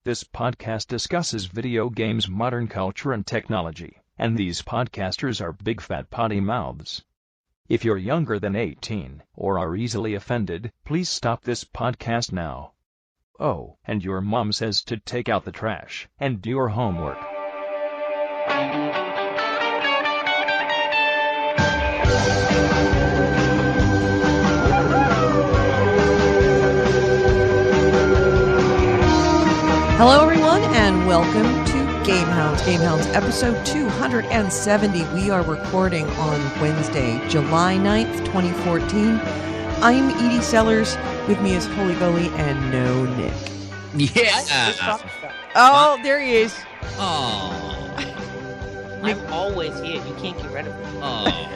This podcast discusses video games, modern culture, and technology, and these podcasters are big fat potty mouths. If you're younger than 18 or are easily offended, please stop this podcast now. Oh, and your mom says to take out the trash and do your homework. Hello, everyone, and welcome to GameHounds. GameHounds episode 270. We are recording on Wednesday, July 9th, 2014. I'm Edie Sellers. With me is Holy Goalie and no Nick. Yeah. Oh, there he is. Oh. I'm always here. You can't get rid of me. Oh.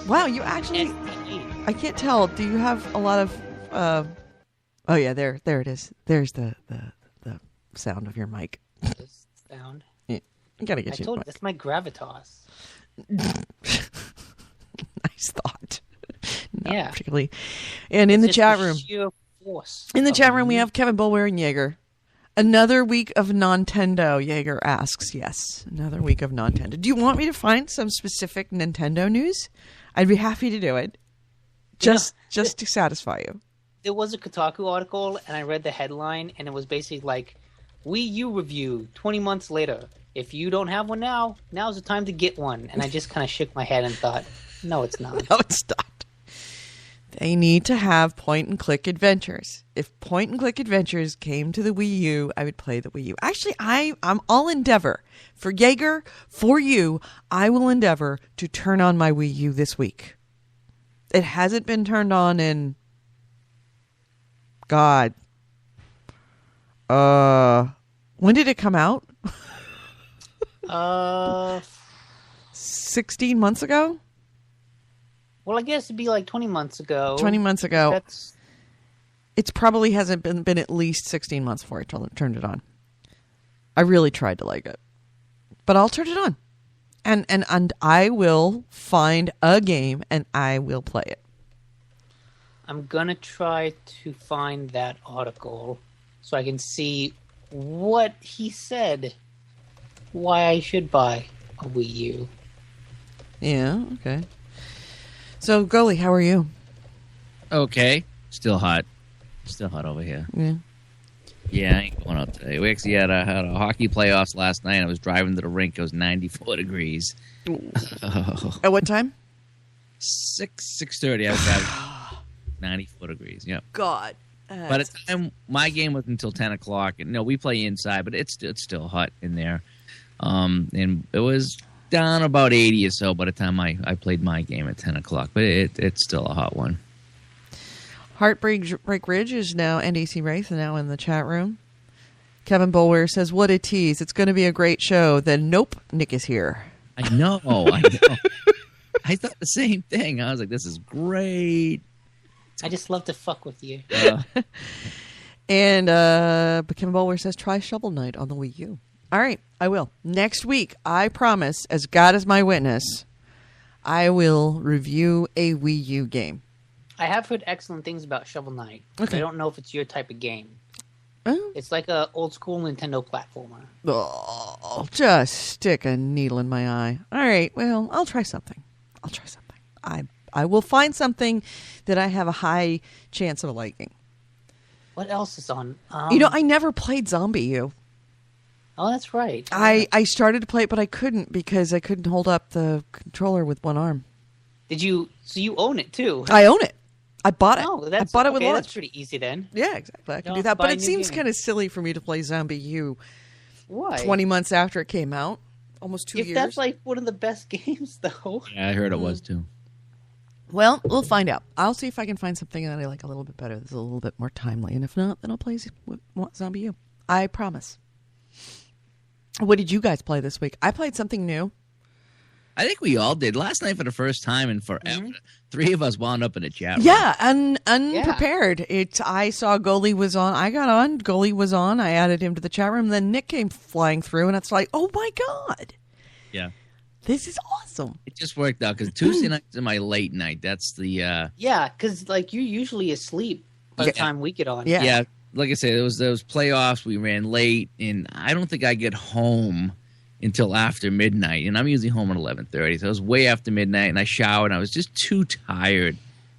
Wow, you actually... I can't tell. Do you have a lot of... Oh, yeah, there it is. There's the sound of your mic. This sound. Yeah, you gotta get I you. told you, that's my gravitas. Nice thought. Not Yeah. particularly. And in the Just chat room, sheer force in the of chat room, we me. have Kevin Bulwer and Jaeger. Another week of Nintendo. Jaeger asks, yes, another week of Nintendo. Do you want me to find some specific Nintendo news? I'd be happy to do it. Just to satisfy you. There was a Kotaku article, and I read the headline, and it was basically like, Wii U review 20 months later. If you don't have one now, now's the time to get one. And I just kind of shook my head and thought, no, it's not. No, it's not. They need to have point-and-click adventures. If point-and-click adventures came to the Wii U, I would play the Wii U. Actually, I'm all endeavor. For Jaeger, for you, I will endeavor to turn on my Wii U this week. It hasn't been turned on in... God. When did it come out? 16 months ago? Well, I guess it'd be like 20 months ago. 20 months ago. That's... It probably hasn't been at least 16 months before I turned it on. I really tried to like it. But I'll turn it on. And I will find a game and I will play it. I'm going to try to find that article so I can see what he said, why I should buy a Wii U. Yeah, okay. So, Goalie, how are you? Okay. Still hot. Still hot over here. Yeah. Yeah, I ain't going out today. We actually had a hockey playoffs last night. I was driving to the rink. It was 94 degrees. At what time? 6:30. I was driving 94 degrees. Yep. God. By the time my game was until 10 o'clock, and no, we play inside, but it's still hot in there. And it was down about 80 or so by the time I played my game at 10 o'clock, but it's still a hot one. Heartbreak Ridge is now, NDC Wraith now in the chat room. Kevin Bulwer says, what a tease. It's going to be a great show. Then, nope, Nick is here. I know. I thought the same thing. I was like, this is great. I just love to fuck with you. And Kevin Bulwer says, try Shovel Knight on the Wii U. All right, I will. Next week, I promise, as God is my witness, I will review a Wii U game. I have heard excellent things about Shovel Knight. Okay. I don't know if it's your type of game. Oh. It's like a old school Nintendo platformer. Oh, just stick a needle in my eye. All right, well, I'll try something. I will find something that I have a high chance of liking. What else is on? I never played Zombie U. Oh, that's right. I started to play it, but I couldn't because I couldn't hold up the controller with one arm. Did you? So you own it too? I own it. I bought it. Oh, I bought it with launch. That's pretty easy then. Yeah, exactly. I can Don't do that. buy But a it new seems game. kind of silly for me to play Zombie U Why? 20 months after it came out. Almost 2 If years. that's like one of the best games, though. Yeah, I heard it was too. Well, we'll find out. I'll see if I can find something that I like a little bit better. That's a little bit more timely. And if not, then I'll play Zombie U. I promise. What did you guys play this week? I played something new. I think we all did. Last night for the first time in forever, three of us wound up in a chat room. Yeah, unprepared. I saw Goalie was on. I got on. Goalie was on. I added him to the chat room. Then Nick came flying through, and it's like, oh my God. Yeah. This is awesome. It just worked out because Tuesday nights are my late night. That's the Yeah, because like you're usually asleep by the time we get on. Yeah. like I said, there was playoffs. We ran late, and I don't think I get home until after midnight. And I'm usually home at 11:30, so it was way after midnight. And I showered. And I was just too tired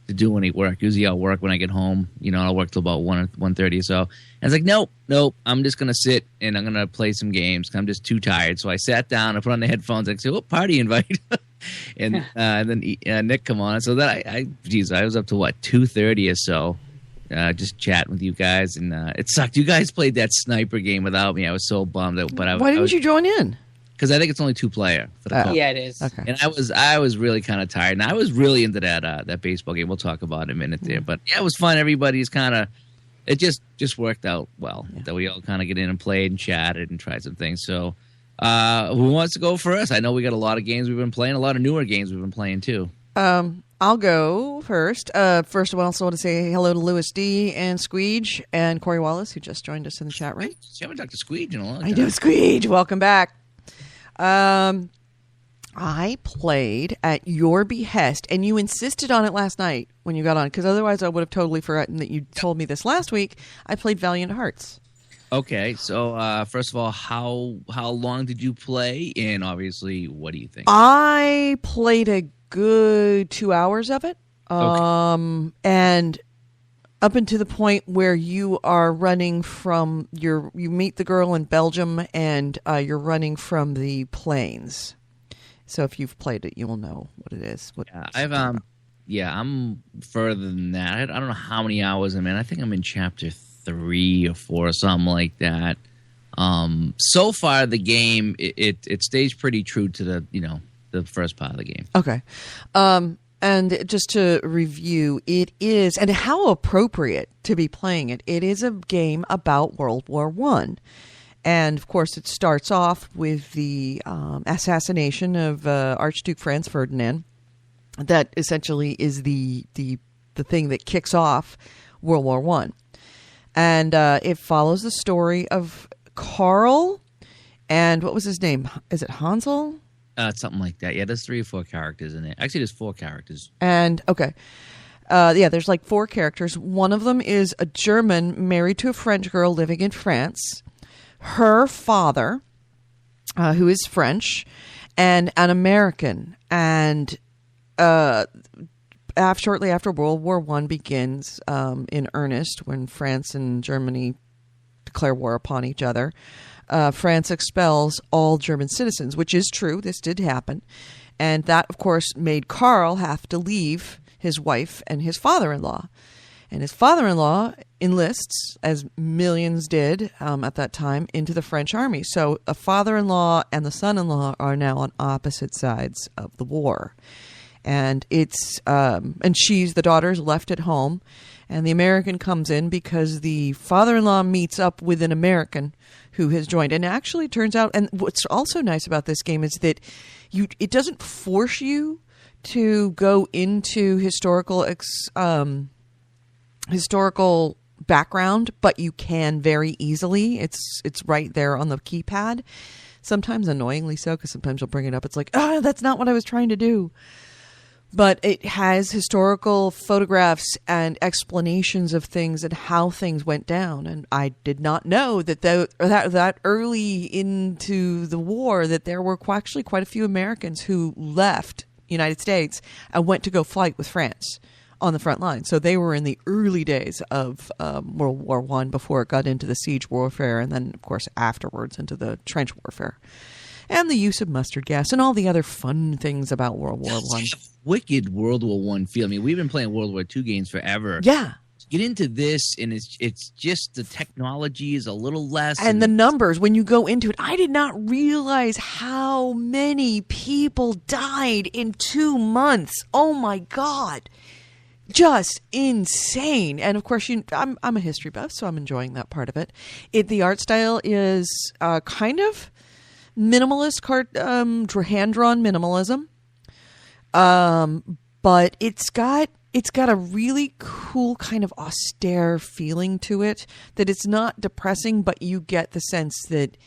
to do any work. Usually I'll work when I get home. I'll work till about 1:30 or so. And I was like, nope. I'm just gonna sit and I'm gonna play some games. 'Cause I'm just too tired. So I sat down. I put on the headphones. I said, "Oh, party invite." and then Nick come on. So that I was up to what 2:30 or so. Just chatting with you guys, and it sucked. You guys played that sniper game without me. I was so bummed. Why didn't you join in? Because I think it's only 2-player for the Yeah, it is. Okay. And I was really kind of tired, and I was really into that baseball game. We'll talk about it in a minute there, but yeah, it was fun. Everybody's it just worked out well that we all kind of get in and played and chatted and tried some things. So, who wants to go first? I know we got a lot of games we've been playing, a lot of newer games we've been playing too. I'll go first. First of all, I also want to say hello to Louis D. and Squeege and Corey Wallace, who just joined us in the chat room. You haven't talked to Squeege in a long time. I know, Squeege. Welcome back. I played at your behest, and you insisted on it last night when you got on, because otherwise I would have totally forgotten that you told me this last week. I played Valiant Hearts. Okay, so first of all, how long did you play, and obviously, what do you think? I played a good 2 hours of it, and up until the point where you are running from you meet the girl in Belgium, and you're running from the planes. So if you've played it, you will know what it is. I'm further than that. I don't know how many hours I'm in. I think I'm in chapter 3 or 4 or something like that. So far the game it stays pretty true to the first part of the game. Okay. And just to review, it is, and how appropriate to be playing it. It is a game about World War I. And, of course, it starts off with the assassination of Archduke Franz Ferdinand. That essentially is the thing that kicks off World War I. And it follows the story of Karl and what was his name? Is it Hansel? Something like that. Yeah, there's 3 or 4 characters in it. Actually, there's 4 characters. And, okay. There's like 4 characters. One of them is a German married to a French girl living in France. Her father, who is French, and an American. And shortly after World War I begins in earnest, when France and Germany declare war upon each other, France expels all German citizens, which is true. This did happen. And that, of course, made Karl have to leave his wife and his father-in-law. And his father-in-law enlists, as millions did at that time, into the French army. So a father-in-law and the son-in-law are now on opposite sides of the war. And it's and the daughter's left at home, and the American comes in because the father-in-law meets up with an American who has joined. And actually, it turns out, and what's also nice about this game is that it doesn't force you to go into historical background, but you can very easily. It's right there on the keypad. Sometimes annoyingly so, because sometimes you'll bring it up. It's like, that's not what I was trying to do. But it has historical photographs and explanations of things and how things went down. And I did not know that early into the war that there were actually quite a few Americans who left the United States and went to go fight with France on the front line. So they were in the early days of World War I before it got into the siege warfare, and then, of course, afterwards into the trench warfare. And the use of mustard gas and all the other fun things about World War I. Wicked World War I feel. I mean, we've been playing World War II games forever. Yeah. Get into this, and it's just the technology is a little less. And the numbers, when you go into it, I did not realize how many people died in 2 months. Oh, my God. Just insane. And, of course, I'm a history buff, so I'm enjoying that part of it. The art style is kind of minimalist, hand-drawn minimalism. But it's got a really cool kind of austere feeling to it, that it's not depressing, but you get the sense that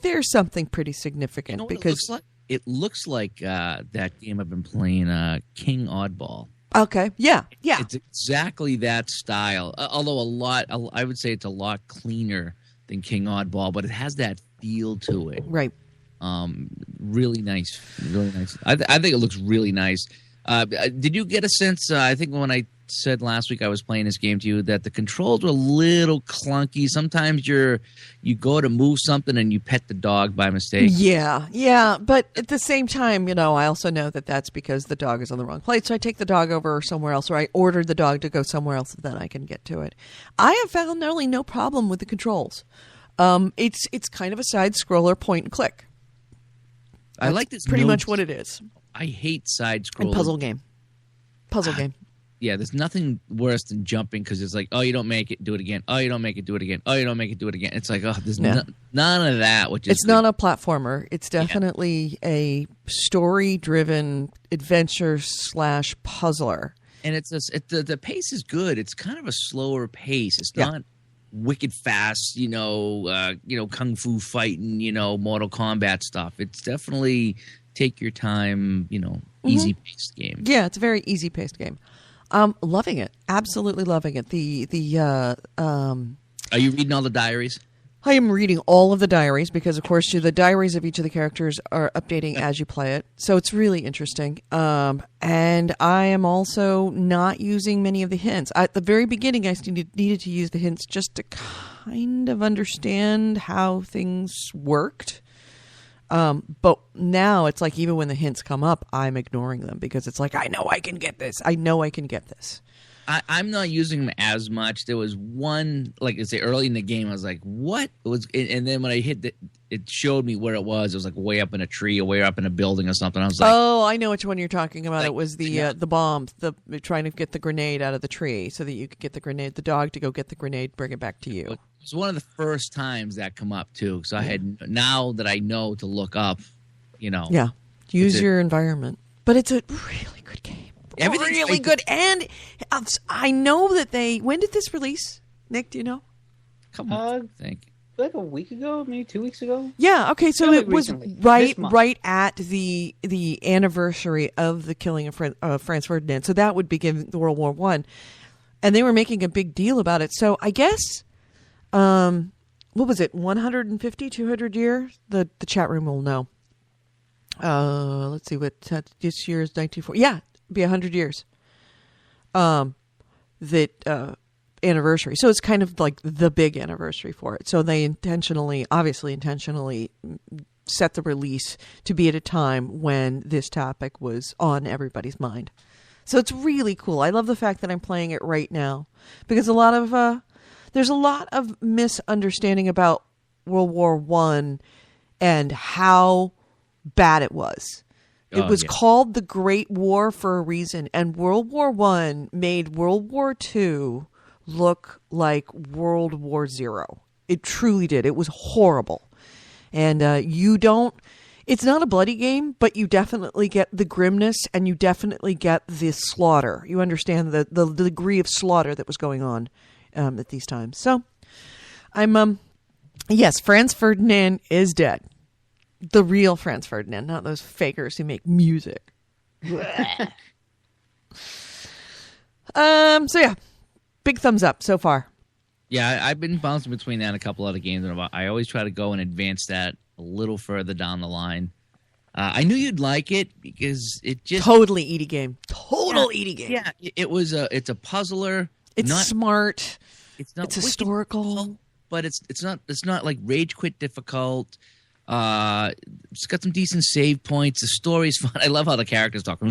there's something pretty significant. It looks like that game I've been playing, King Oddball. Okay. Yeah. Yeah. It's exactly that style. Although I would say it's a lot cleaner than King Oddball, but it has that feel to it. Right. Really nice. Really nice. I think it looks really nice. Did you get a sense, I think when I said last week I was playing this game to you, that the controls were a little clunky. Sometimes you go to move something and you pet the dog by mistake. Yeah. But at the same time, I also know that that's because the dog is on the wrong place. So I take the dog over somewhere else, or I ordered the dog to go somewhere else, and then I can get to it. I have found nearly no problem with the controls. It's kind of a side scroller point and click. I like this. Pretty much what it is. I hate side scrolling. And puzzle game. Game. Yeah, there's nothing worse than jumping because it's like, oh, you don't make it, do it again. Oh, you don't make it, do it again. Oh, you don't make it, do it again. It's like, oh, there's none of that. It's not a platformer. It's definitely a story-driven adventure / puzzler. And the pace is good. It's kind of a slower pace. It's not wicked fast, kung fu fighting, Mortal Kombat stuff. It's definitely take your time, easy-paced game. Yeah, it's a very easy-paced game. Loving it. Absolutely loving it. Are you reading all the diaries? I am reading all of the diaries because, of course, the diaries of each of the characters are updating as you play it. So it's really interesting. And I am also not using many of the hints. At the very beginning, I needed to use the hints just to kind of understand how things worked. But now it's like even when the hints come up, I'm ignoring them because it's like, I know I can get this. I'm not using them as much. There was one, like I say, early in the game, I was like, what? And then when I hit it showed me where it was. It was like way up in a tree or way up in a building or something. I was like, oh, I know which one you're talking about. It was the bomb, trying to get the grenade out of the tree so that you could get the dog to go get the grenade, bring it back to you. It's one of the first times that come up too. So now that I know to look up, Yeah, use your environment. But it's a really good game. Everything's really good. And I know that when did this release? Nick, do you know? Come on, I think. Like a week ago, maybe 2 weeks ago. Yeah. Okay. So it was recently. right at the anniversary of the killing of Franz Ferdinand. So that would begin the World War I, and they were making a big deal about it. So I guess, what was it? 150, 200 years? The chat room will know. Let's see what this year is 1940. Yeah, it'd be 100 years. Anniversary. So it's kind of like the big anniversary for it. So they obviously intentionally set the release to be at a time when this topic was on everybody's mind. So it's really cool. I love the fact that I'm playing it right now because there's a lot of misunderstanding about World War I and how bad it was. It was called the Great War for a reason, and World War I made World War II look like World War Zero. It truly did. It was horrible. And it's not a bloody game, but you definitely get the grimness and you definitely get the slaughter. You understand the degree of slaughter that was going on at these times. So yes, Franz Ferdinand is dead. The real Franz Ferdinand, not those fakers who make music. So yeah, big thumbs up so far. Yeah, I've been bouncing between that and a couple other games. I always try to go and advance that a little further down the line. I knew you'd like it because it just totally eaty game. Eaty game. Yeah, it's a puzzler. It's smart. It's not. It's historical, but it's not like rage quit difficult. It's got some decent save points. The story's fun. I love how the characters talk. They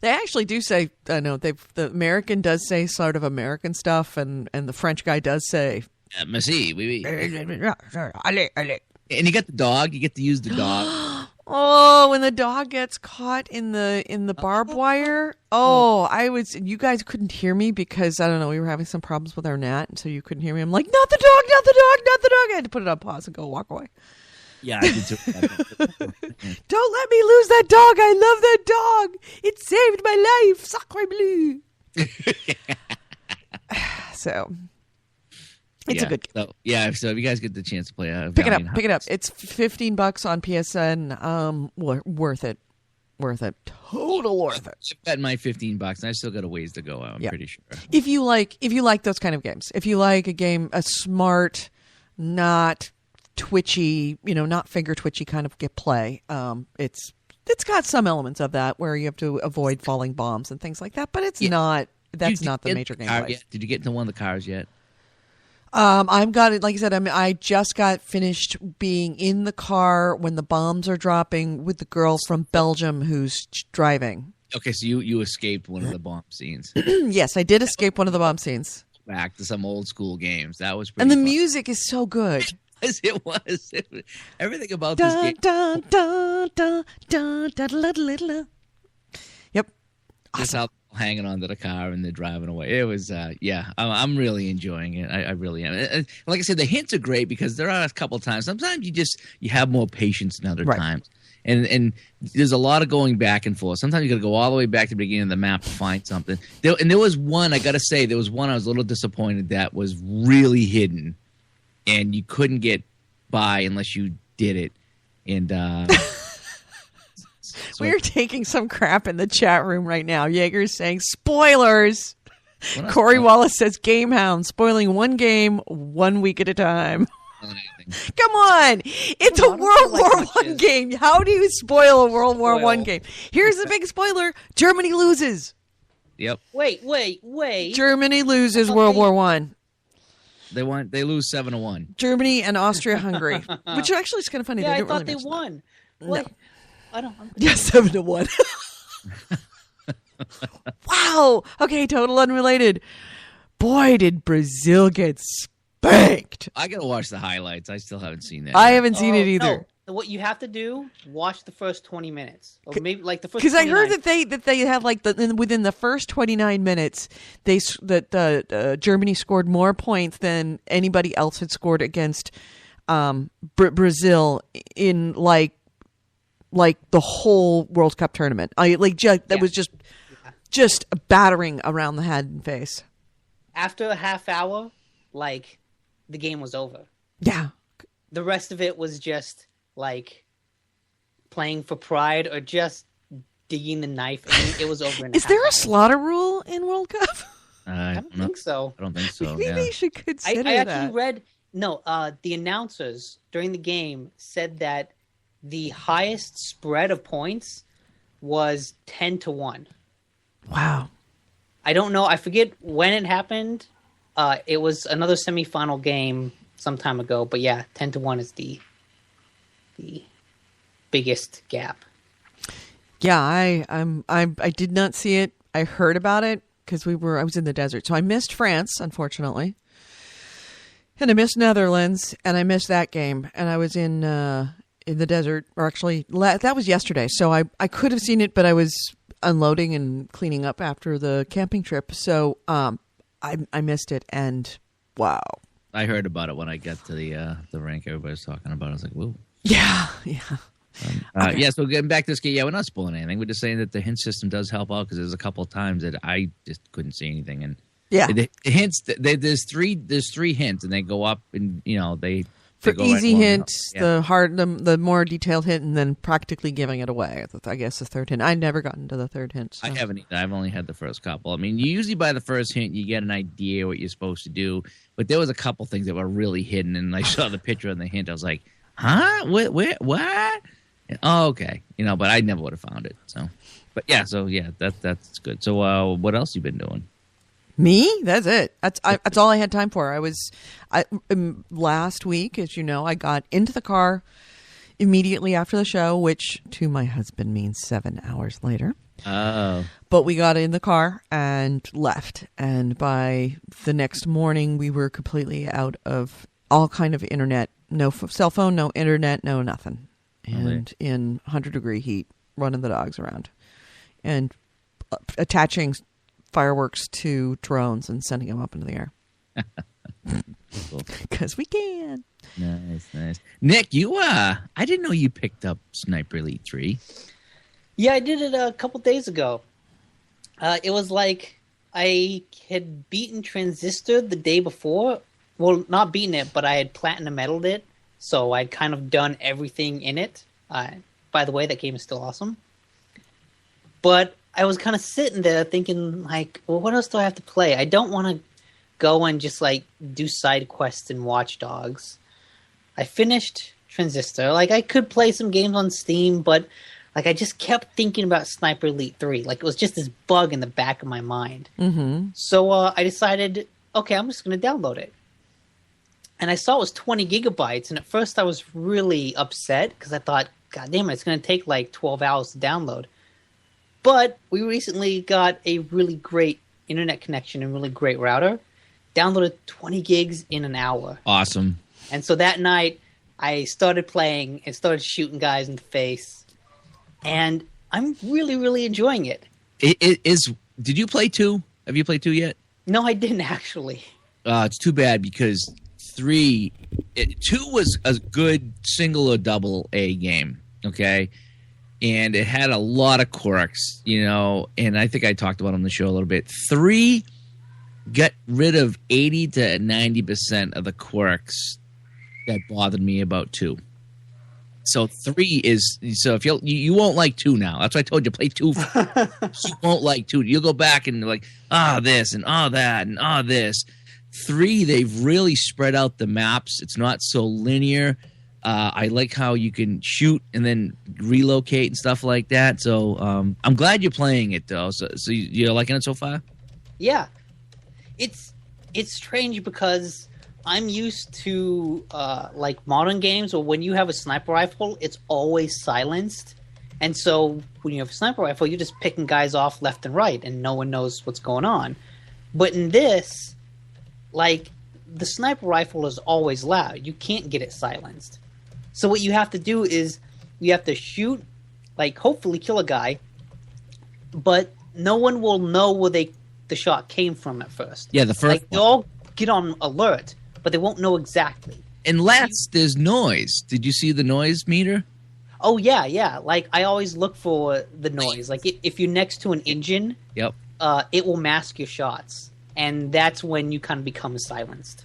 actually do say, the American does say sort of American stuff, and the French guy does say, merci, oui, oui. And you got the dog. You get to use the dog. Oh, when the dog gets caught in the barbed wire. You guys couldn't hear me because, I don't know, we were having some problems with our net, and so you couldn't hear me. I'm like, not the dog, not the dog, not the dog. I had to put it on pause and go walk away. Yeah, I did too. Don't let me lose that dog. I love that dog. It saved my life. Sacre bleu. So... It's a good game. So if you guys get the chance to play pick it up. It's $15 on PSN. Worth it. Worth it. Total worth it. I've got my $15, and I still got a ways to go. I'm pretty sure. If you like those kind of games, if you like a smart, not twitchy, not finger twitchy kind of play, it's got some elements of that where you have to avoid falling bombs and things like that, but it's not. That's not the major gameplay. Did you get into one of the cars yet? I've got it. Like I said, I just got finished being in the car when the bombs are dropping with the girl from Belgium who's driving. Okay, so you escaped one of the bomb scenes. Yes, I did escape one of the bomb scenes. Back to some old school games. That was pretty and the fun. music is so good. It was. Everything about this game. Yep. Just how hanging onto the car and they're driving away. It was, I'm really enjoying it. I really am. Like I said, the hints are great because there are a couple times. Sometimes you have more patience than other times. And there's a lot of going back and forth. Sometimes you got to go all the way back to the beginning of the map to find something. There was one, I got to say, I was a little disappointed that was really hidden. And you couldn't get by unless you did it. And we're taking some crap in the chat room right now. Jaeger's saying spoilers. Corey Wallace says GameHounds spoiling one game 1 week at a time. Come on, it's a World War I game. How do you spoil a World War I game? Here's the big spoiler: Germany loses. Yep. Wait. Germany loses World War I. They lose 7-1. Germany and Austria-Hungary, which actually is kind of funny. Yeah, they I thought really they won. What? No. I don't. Yeah, 7-1. Wow. Okay, total unrelated. Boy, did Brazil get spanked. I gotta watch the highlights. I still haven't seen that. I haven't seen it either. No. What you have to do, watch the first 20 minutes, or maybe like the first. Because I 29. heard that they have within the first 29 minutes, Germany scored more points than anybody else had scored against Brazil in like the whole World Cup tournament. That was just a battering around the head and face. After a half hour, the game was over. Yeah. The rest of it was just playing for pride or just digging the knife. And it was over. Is there a slaughter rule in World Cup? I don't think so. I don't think so. Maybe they should consider I that. actually read. No, the announcers during the game said that the highest spread of points was 10-1. Wow. I don't know. I forget when it happened. It was another semifinal game some time ago. But yeah, 10-1 is the biggest gap. Yeah, I did not see it. I heard about it because I was in the desert, so I missed France, unfortunately, and I missed Netherlands, and I missed that game, and I was in the desert, or actually that was yesterday, so I could have seen it, but I was unloading and cleaning up after the camping trip, so I missed it, and wow. I heard about it when I got to the rank everybody was talking about. I was like, whoa. Yeah. Okay. Yeah, so getting back to this game, we're not spoiling anything. We're just saying that the hint system does help out because there's a couple of times that I just couldn't see anything. And the hints, there's three hints, and they go up, and they for go easy right hints, the more detailed hint, and then practically giving it away. I guess the third hint. I've never gotten to the third hint. So. I haven't either. I've only had the first couple. I mean, usually by the first hint, you get an idea what you're supposed to do. But there was a couple things that were really hidden, and I saw the picture and the hint. I was like, huh? What? Oh, okay. But I never would have found it. So, but yeah, that's good. So, what else you been doing? Me? That's it. That's all I had time for. Last week, as you know, I got into the car immediately after the show, which to my husband means 7 hours later. Oh. But we got in the car and left. And by the next morning, we were completely out of all kind of internet. No cell phone, no internet, no nothing. And in 100-degree heat, running the dogs around. And attaching fireworks to drones and sending them up into the air. Because we can. Nice. Nick, I didn't know you picked up Sniper Elite 3. Yeah, I did it a couple days ago. It was like I had beaten Transistor the day before. Well, not beaten it, but I had platinum medaled it. So I'd kind of done everything in it. By the way, that game is still awesome. But I was kind of sitting there thinking, like, well, what else do I have to play? I don't want to go and just, like, do side quests in Watch Dogs. I finished Transistor. Like, I could play some games on Steam, but, like, I just kept thinking about Sniper Elite 3. Like, it was just this bug in the back of my mind. Mm-hmm. So I decided, okay, I'm just going to download it. And I saw it was 20 gigabytes, and at first I was really upset because I thought, God damn it, it's going to take, like, 12 hours to download. But we recently got a really great internet connection and really great router. Downloaded 20 gigs in an hour. Awesome. And so that night, I started playing and started shooting guys in the face. And I'm really, really enjoying it. Did you play 2? Have you played 2 yet? No, I didn't actually. It's too bad because 2 was a good single or double A game, okay? And it had a lot of quirks, and I think I talked about it on the show a little bit. 3 got rid of 80 to 90% of the quirks that bothered me about 2. So 3 is if you won't like 2 now. That's why I told you play 2. You won't like 2. You'll go back and like this and that and this. 3, they've really spread out the maps. It's not so linear. I like how you can shoot and then relocate and stuff like that. So I'm glad you're playing it though. So you're liking it so far? Yeah, it's strange because I'm used to like modern games where when you have a sniper rifle, it's always silenced, and so when you have a sniper rifle, you're just picking guys off left and right, and no one knows what's going on. But in this, like, the sniper rifle is always loud. You can't get it silenced. So what you have to do is you have to shoot, like, hopefully kill a guy, but no one will know where the shot came from at first. Yeah, the first like, they all get on alert, but they won't know exactly. Unless there's noise. Did you see the noise meter? Oh, yeah. Like, I always look for the noise. Like, if you're next to an engine, Yep. It will mask your shots, and that's when you kind of become silenced.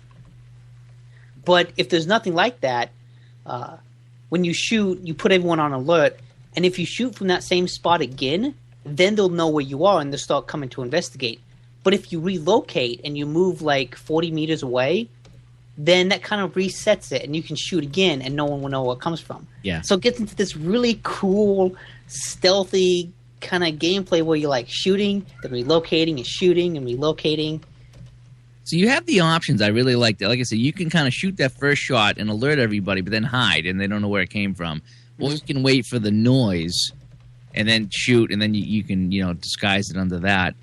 But if there's nothing like that, when you shoot, you put everyone on alert, and if you shoot from that same spot again, then they'll know where you are and they'll start coming to investigate. But if you relocate and you move like 40 meters away, then that kind of resets it and you can shoot again and no one will know where it comes from. Yeah. So it gets into this really cool, stealthy kind of gameplay where you're like shooting, then relocating and shooting and relocating. So you have the options. I really like that. Like I said, you can kind of shoot that first shot and alert everybody, but then hide, and they don't know where it came from. Or you can wait for the noise and then shoot, and then you can disguise it under that.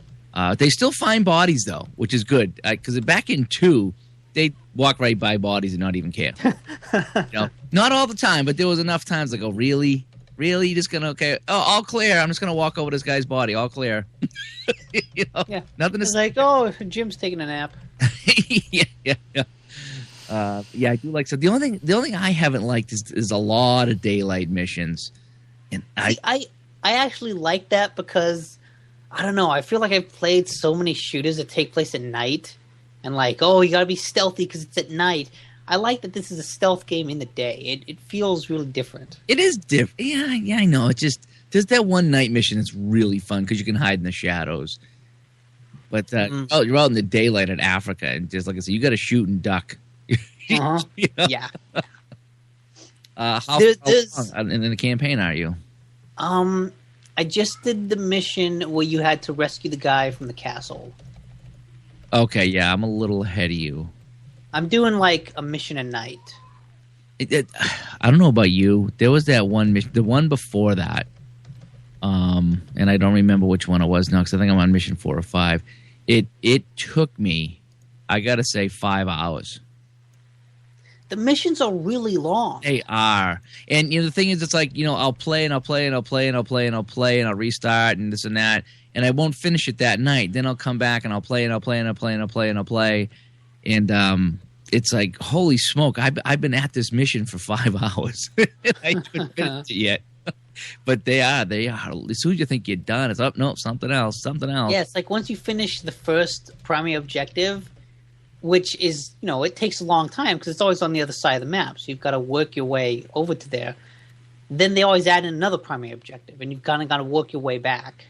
They still find bodies though, which is good because back in 2, they walk right by bodies and not even care. Not all the time, but there was enough times I go, really, you just gonna all clear. I'm just gonna walk over this guy's body, all clear. Yeah, nothing. It's like, oh, Jim's taking a nap. yeah. I do like so. The only thing I haven't liked is a lot of daylight missions, and I actually like that because I don't know. I feel like I've played so many shooters that take place at night, and like, oh, you gotta be stealthy because it's at night. I like that this is a stealth game in the day. It feels really different. It is different. Yeah, I know. It just there's that one night mission that's really fun because you can hide in the shadows. But you're out in the daylight in Africa, and just like I said, you got to shoot and duck. Uh-huh. Yeah. How long in the campaign are you? I just did the mission where you had to rescue the guy from the castle. Okay, yeah, I'm a little ahead of you. I'm doing like a mission a night. I don't know about you. There was that one mission, the one before that, and I don't remember which one it was now because I think I'm on mission 4 or 5. It took me, I gotta say, 5 hours. The missions are really long. They are, and the thing is, it's like I'll play and I'll play and I'll play and I'll play and I'll play and I'll restart and this and that, and I won't finish it that night. Then I'll come back and I'll play and I'll play and I'll play and I'll play and I'll play, and it's like, holy smoke! I've been at this mission for 5 hours. I haven't finished it yet. But they are. As soon as you think you're done, it's up. No, something else. Yeah, it's like once you finish the first primary objective, which is, it takes a long time because it's always on the other side of the map. So you've got to work your way over to there. Then they always add in another primary objective, and you've kind of got to work your way back.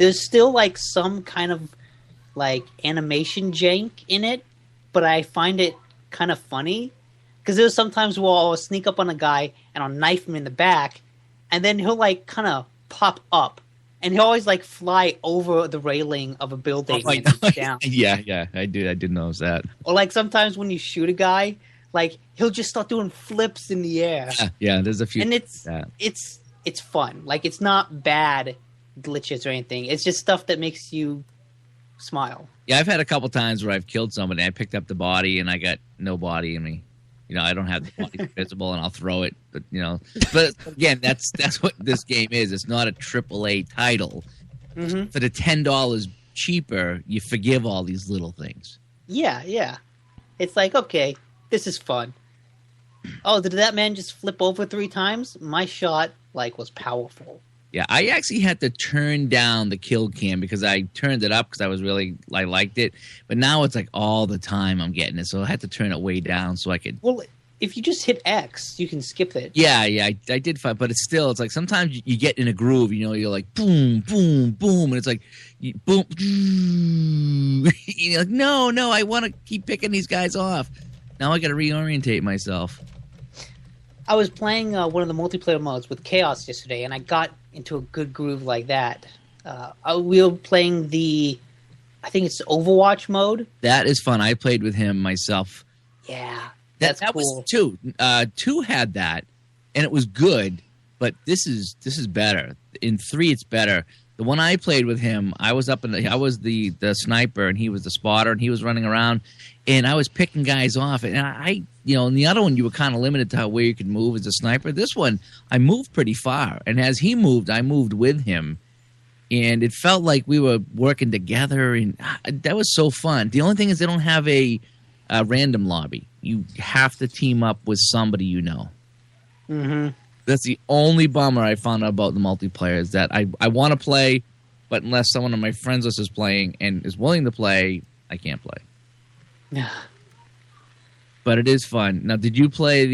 there's still like some kind of like animation jank in it, but I find it kind of funny because there's sometimes where I'll sneak up on a guy and I'll knife him in the back, and then he'll like kind of pop up, and he'll always like fly over the railing of a building and down. Yeah, I did notice that. Or like sometimes when you shoot a guy, like he'll just start doing flips in the air. Yeah, there's a few. And it's fun. Like it's not bad glitches or anything. It's just stuff that makes you smile. Yeah, I've had a couple times where I've killed somebody. I picked up the body and I got no body in me. You know, I don't have the body visible, and I'll throw it. But you know, but again, that's what this game is. It's not a AAA title. Mm-hmm. For the $10 cheaper, you forgive all these little things. Yeah. It's like, okay, this is fun. Oh, did that man just flip over 3 times? My shot was powerful. Yeah, I actually had to turn down the kill cam because I turned it up because I liked it. But now it's like all the time I'm getting it, so I had to turn it way down so I could. Well, if you just hit X, you can skip it. Yeah, I did find, but it's like sometimes you get in a groove, you know, you're like boom, boom, boom, and it's like boom, you're like no, I want to keep picking these guys off. Now I got to reorientate myself. I was playing one of the multiplayer modes with Chaos yesterday, and I got into a good groove like that. We were playing I think it's Overwatch mode. That is fun. I played with him myself. Yeah, that cool. Was 2. 2 had that, and it was good. But this is better. In 3, it's better. The one I played with him, I was I was the sniper, and he was the spotter, and he was running around, and I was picking guys off. And I in the other one, you were kind of limited to where you could move as a sniper. This one, I moved pretty far, and as he moved, I moved with him, and it felt like we were working together, and that was so fun. The only thing is they don't have a random lobby. You have to team up with somebody you know. Mm-hmm. That's the only bummer I found out about the multiplayer is that I want to play, but unless someone on my friends list is playing and is willing to play, I can't play. Yeah. But it is fun. Now, did you play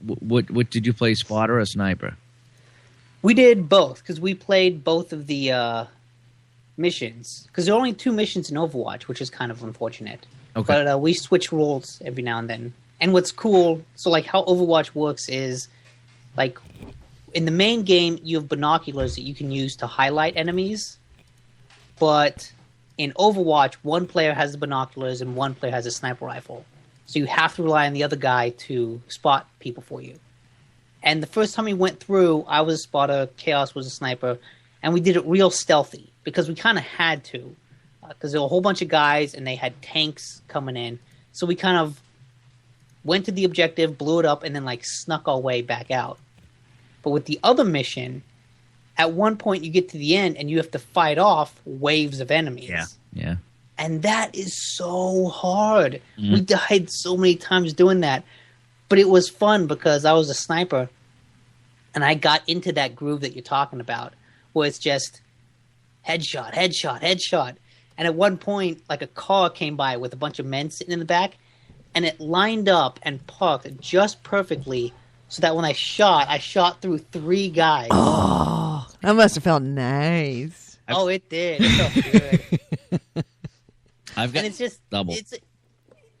what did you play, spotter or sniper? We did both because we played both of the missions because there are only 2 missions in Overwatch, which is kind of unfortunate. Okay. But we switch roles every now and then. And what's cool, so like how Overwatch works is like in the main game, you have binoculars that you can use to highlight enemies. But in Overwatch, one player has the binoculars and one player has a sniper rifle. So you have to rely on the other guy to spot people for you. And the first time we went through, I was a spotter, Chaos was a sniper, and we did it real stealthy because we kind of had to. Because there were a whole bunch of guys and they had tanks coming in. So we kind of went to the objective, blew it up, and then snuck our way back out. But with the other mission, at one point you get to the end and you have to fight off waves of enemies. Yeah. And that is so hard. We died so many times doing that. But it was fun because I was a sniper and I got into that groove that you're talking about where it's just headshot, headshot, headshot. And at one point, a car came by with a bunch of men sitting in the back and it lined up and parked just perfectly so that when I shot through 3 guys. Oh, that must have felt nice. Oh, it did. It felt good. I've got and it's just double.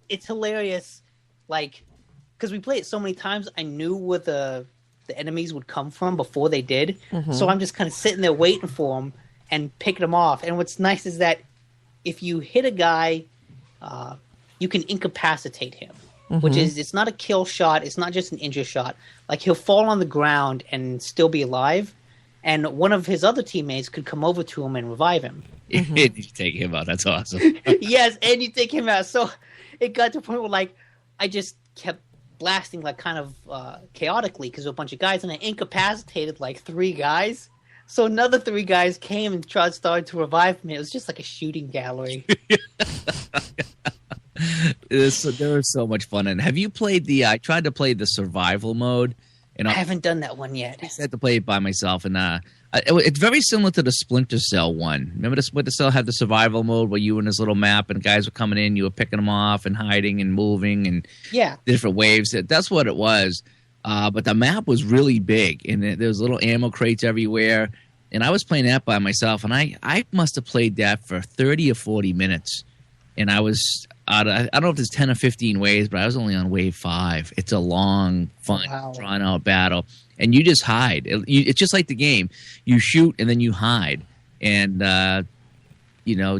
It's hilarious, because we played it so many times. I knew where the enemies would come from before they did, so I'm just kind of sitting there waiting for them and picking them off. And what's nice is that if you hit a guy, you can incapacitate him, which is it's not a kill shot. It's not just an injure shot. He'll fall on the ground and still be alive, and one of his other teammates could come over to him and revive him. You take him out. That's awesome. Yes, and you take him out. So it got to a point where I just kept blasting kind of chaotically because there were a bunch of guys, and I incapacitated 3 guys. So another 3 guys came and started to revive me. It was just like a shooting gallery. There was so much fun. And have you played I tried to play the survival mode. And I haven't done that one yet. I had to play it by myself, and it's very similar to the Splinter Cell one. Remember the Splinter Cell had the survival mode where you were in this little map and guys were coming in, you were picking them off and hiding and moving and different waves. That's what it was. But the map was really big, and there was little ammo crates everywhere. And I was playing that by myself, and I must have played that for 30 or 40 minutes. And I was I don't know if there's 10 or 15 waves, but I was only on wave 5. It's a long, fun, drawn-out battle. And you just hide. It's just like the game. You shoot, and then you hide. And,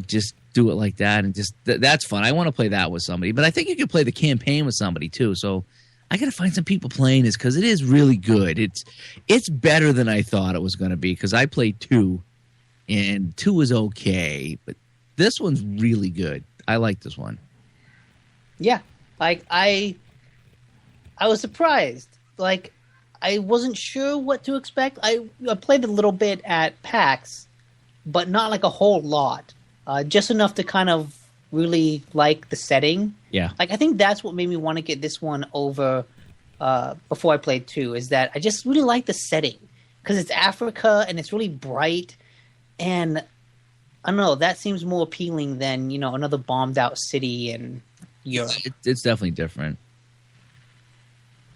just do it like that. And just that's fun. I want to play that with somebody. But I think you could play the campaign with somebody, too. So I got to find some people playing this because it is really good. It's better than I thought it was going to be because I played 2, and 2 was okay. But this one's really good. I like this one. Yeah, like I was surprised. Like I wasn't sure what to expect. I played a little bit at PAX, but not like a whole lot. Just enough to kind of really like the setting. Yeah. Like I think that's what made me want to get this one over before I played 2. Is that I just really like the setting because it's Africa and it's really bright, and I don't know, that seems more appealing than another bombed out city in Europe. It's definitely different,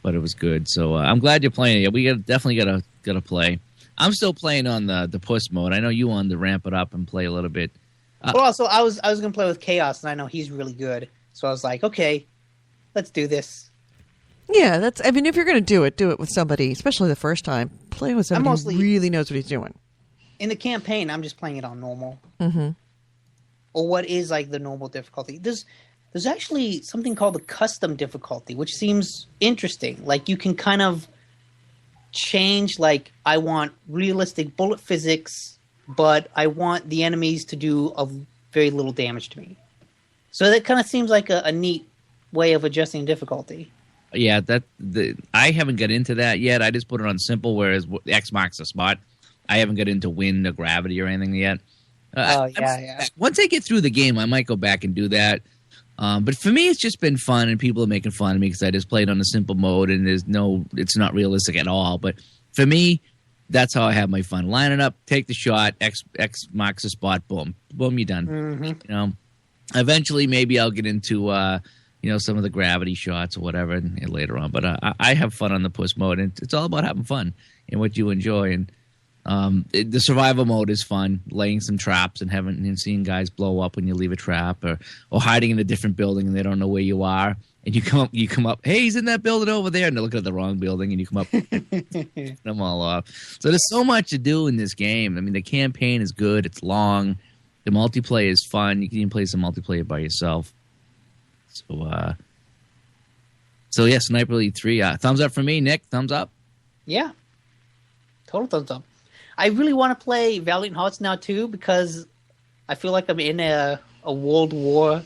but it was good. So I'm glad you're playing it. We definitely gotta play. I'm still playing on the puss mode. I know you wanted to ramp it up and play a little bit. Well, also I was gonna play with Chaos, and I know he's really good. So I was like, okay, let's do this. Yeah, I mean, if you're gonna do it with somebody, especially the first time. Play with somebody who really knows what he's doing. In the campaign, I'm just playing it on normal. Mm-hmm. Or what is like the normal difficulty. There's actually something called the custom difficulty, which seems interesting. Like you can kind of change, like I want realistic bullet physics, but I want the enemies to do very little damage to me. So that kind of seems like a neat way of adjusting difficulty. Yeah, I haven't got into that yet. I just put it on simple, whereas X marks the spot. I haven't got into wind or gravity or anything yet. Yeah. Once I get through the game, I might go back and do that. But for me, it's just been fun, and people are making fun of me because I just played on the simple mode, and it's not realistic at all. But for me, that's how I have my fun. Line it up, take the shot, X marks the spot, boom, you're done. Mm-hmm. Eventually, maybe I'll get into some of the gravity shots or whatever and later on. But I have fun on the puss mode, and it's all about having fun and what you enjoy. And the survival mode is fun, laying some traps and seeing guys blow up when you leave a trap, or hiding in a different building and they don't know where you are, and you come up, hey, he's in that building over there, and they're looking at the wrong building, and you come up, them all off. So there's so much to do in this game. I mean, the campaign is good, it's long, the multiplayer is fun. You can even play some multiplayer by yourself. So yeah, Sniper Elite 3. Thumbs up for me, Nick. Thumbs up. Yeah, total thumbs up. I really want to play Valiant Hearts now, too, because I feel like I'm in a World War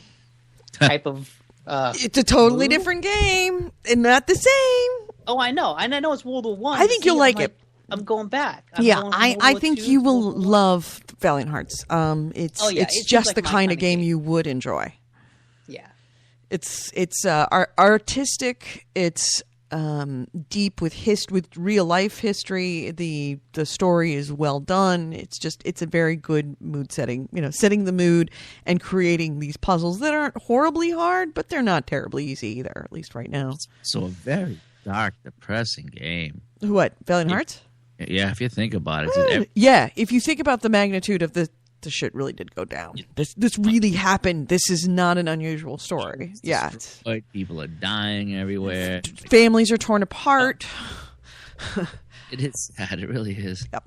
type of... it's a totally different game and not the same. Oh, I know. And I know it's World War One. I think you'll like it. I'm going back. I think you will love Valiant Hearts. It's just like the kind of game you would enjoy. Yeah. It's artistic. It's deep with real life history. The story is well done. It's a very good mood setting. Setting the mood and creating these puzzles that aren't horribly hard, but they're not terribly easy either. At least right now. So a very dark, depressing game. What, Valiant Hearts? Yeah, if you think about it. Yeah, if you think about the magnitude of the shit really did go down. This really happened. This is not an unusual story. Yeah. People are dying everywhere. Families are torn apart. It is sad. It really is. Yep.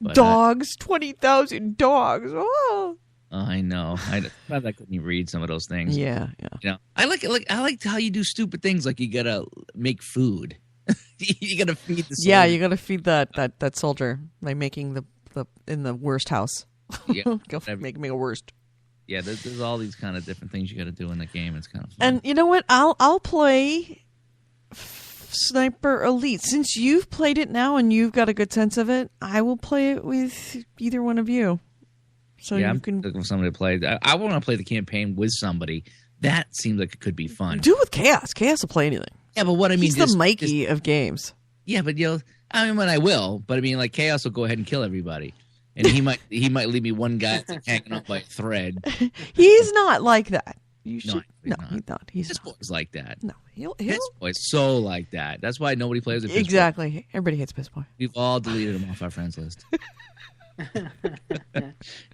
But, dogs, 20,000 dogs. Oh, I know. I couldn't even read some of those things. Yeah. I like how you do stupid things, like you gotta make food. You gotta feed the soldier. Yeah, you gotta feed that soldier by making the in the worst house. Yeah, go make me a worst. Yeah, there's all these kind of different things you got to do in the game. It's kind of fun. And you know what? I'll play Sniper Elite. Since you've played it now and you've got a good sense of it, I will play it with either one of you. So yeah, you can looking for somebody to play. I want to play the campaign with somebody. That seems like it could be fun. Do it with Chaos. Chaos will play anything. Yeah, but what I mean, he's the Mikey of games. Yeah, but I will. But I mean, like Chaos will go ahead and kill everybody. And he might leave me one guy hanging on by a thread. He's not like that. He's not. He's not. Boy's like that. No, he'll. Piss Boy's so like that. That's why nobody plays with Piss Exactly. Boy. Everybody hates Piss Boy. We've all deleted him off our friends list.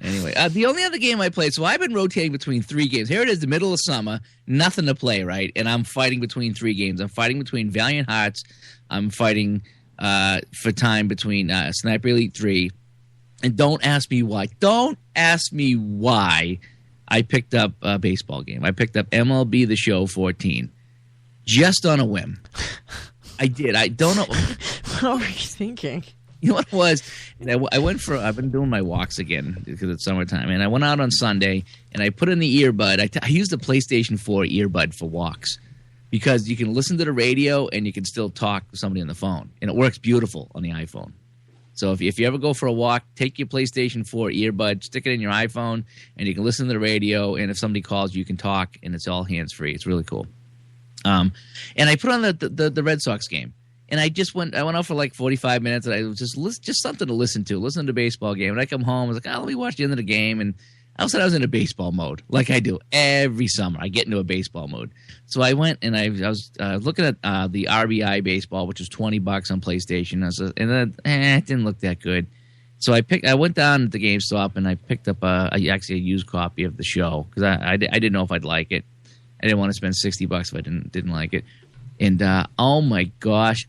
Anyway, the only other game I played, so I've been rotating between 3 games. Here it is, the middle of summer, nothing to play, right? And I'm fighting between 3 games. I'm fighting between Valiant Hearts. I'm fighting for time between Sniper Elite 3. And don't ask me why. Don't ask me why I picked up a baseball game. I picked up MLB The Show 14 just on a whim. I did. I don't know. What were you thinking? You know what it was? And I went for. I've been doing my walks again because it's summertime, and I went out on Sunday and I put in the earbud. I used the PlayStation 4 earbud for walks because you can listen to the radio and you can still talk to somebody on the phone, and it works beautiful on the iPhone. So if you ever go for a walk, take your PlayStation 4 earbud, stick it in your iPhone, and you can listen to the radio. And if somebody calls, you can talk, and it's all hands free. It's really cool. And I put on the Red Sox game. And I went out for like 45 minutes, and I was just something to listen to the baseball game. And I come home, I was like, let me watch the end of the game. And all of a sudden I was in a baseball mode, like I do every summer. I get into a baseball mode. So I went and I was looking at the RBI baseball, which was $20 on PlayStation. It didn't look that good. So I went down to the GameStop and I picked up actually a used copy of the show because I didn't know if I'd like it. I didn't want to spend $60 if I didn't like it. And oh my gosh,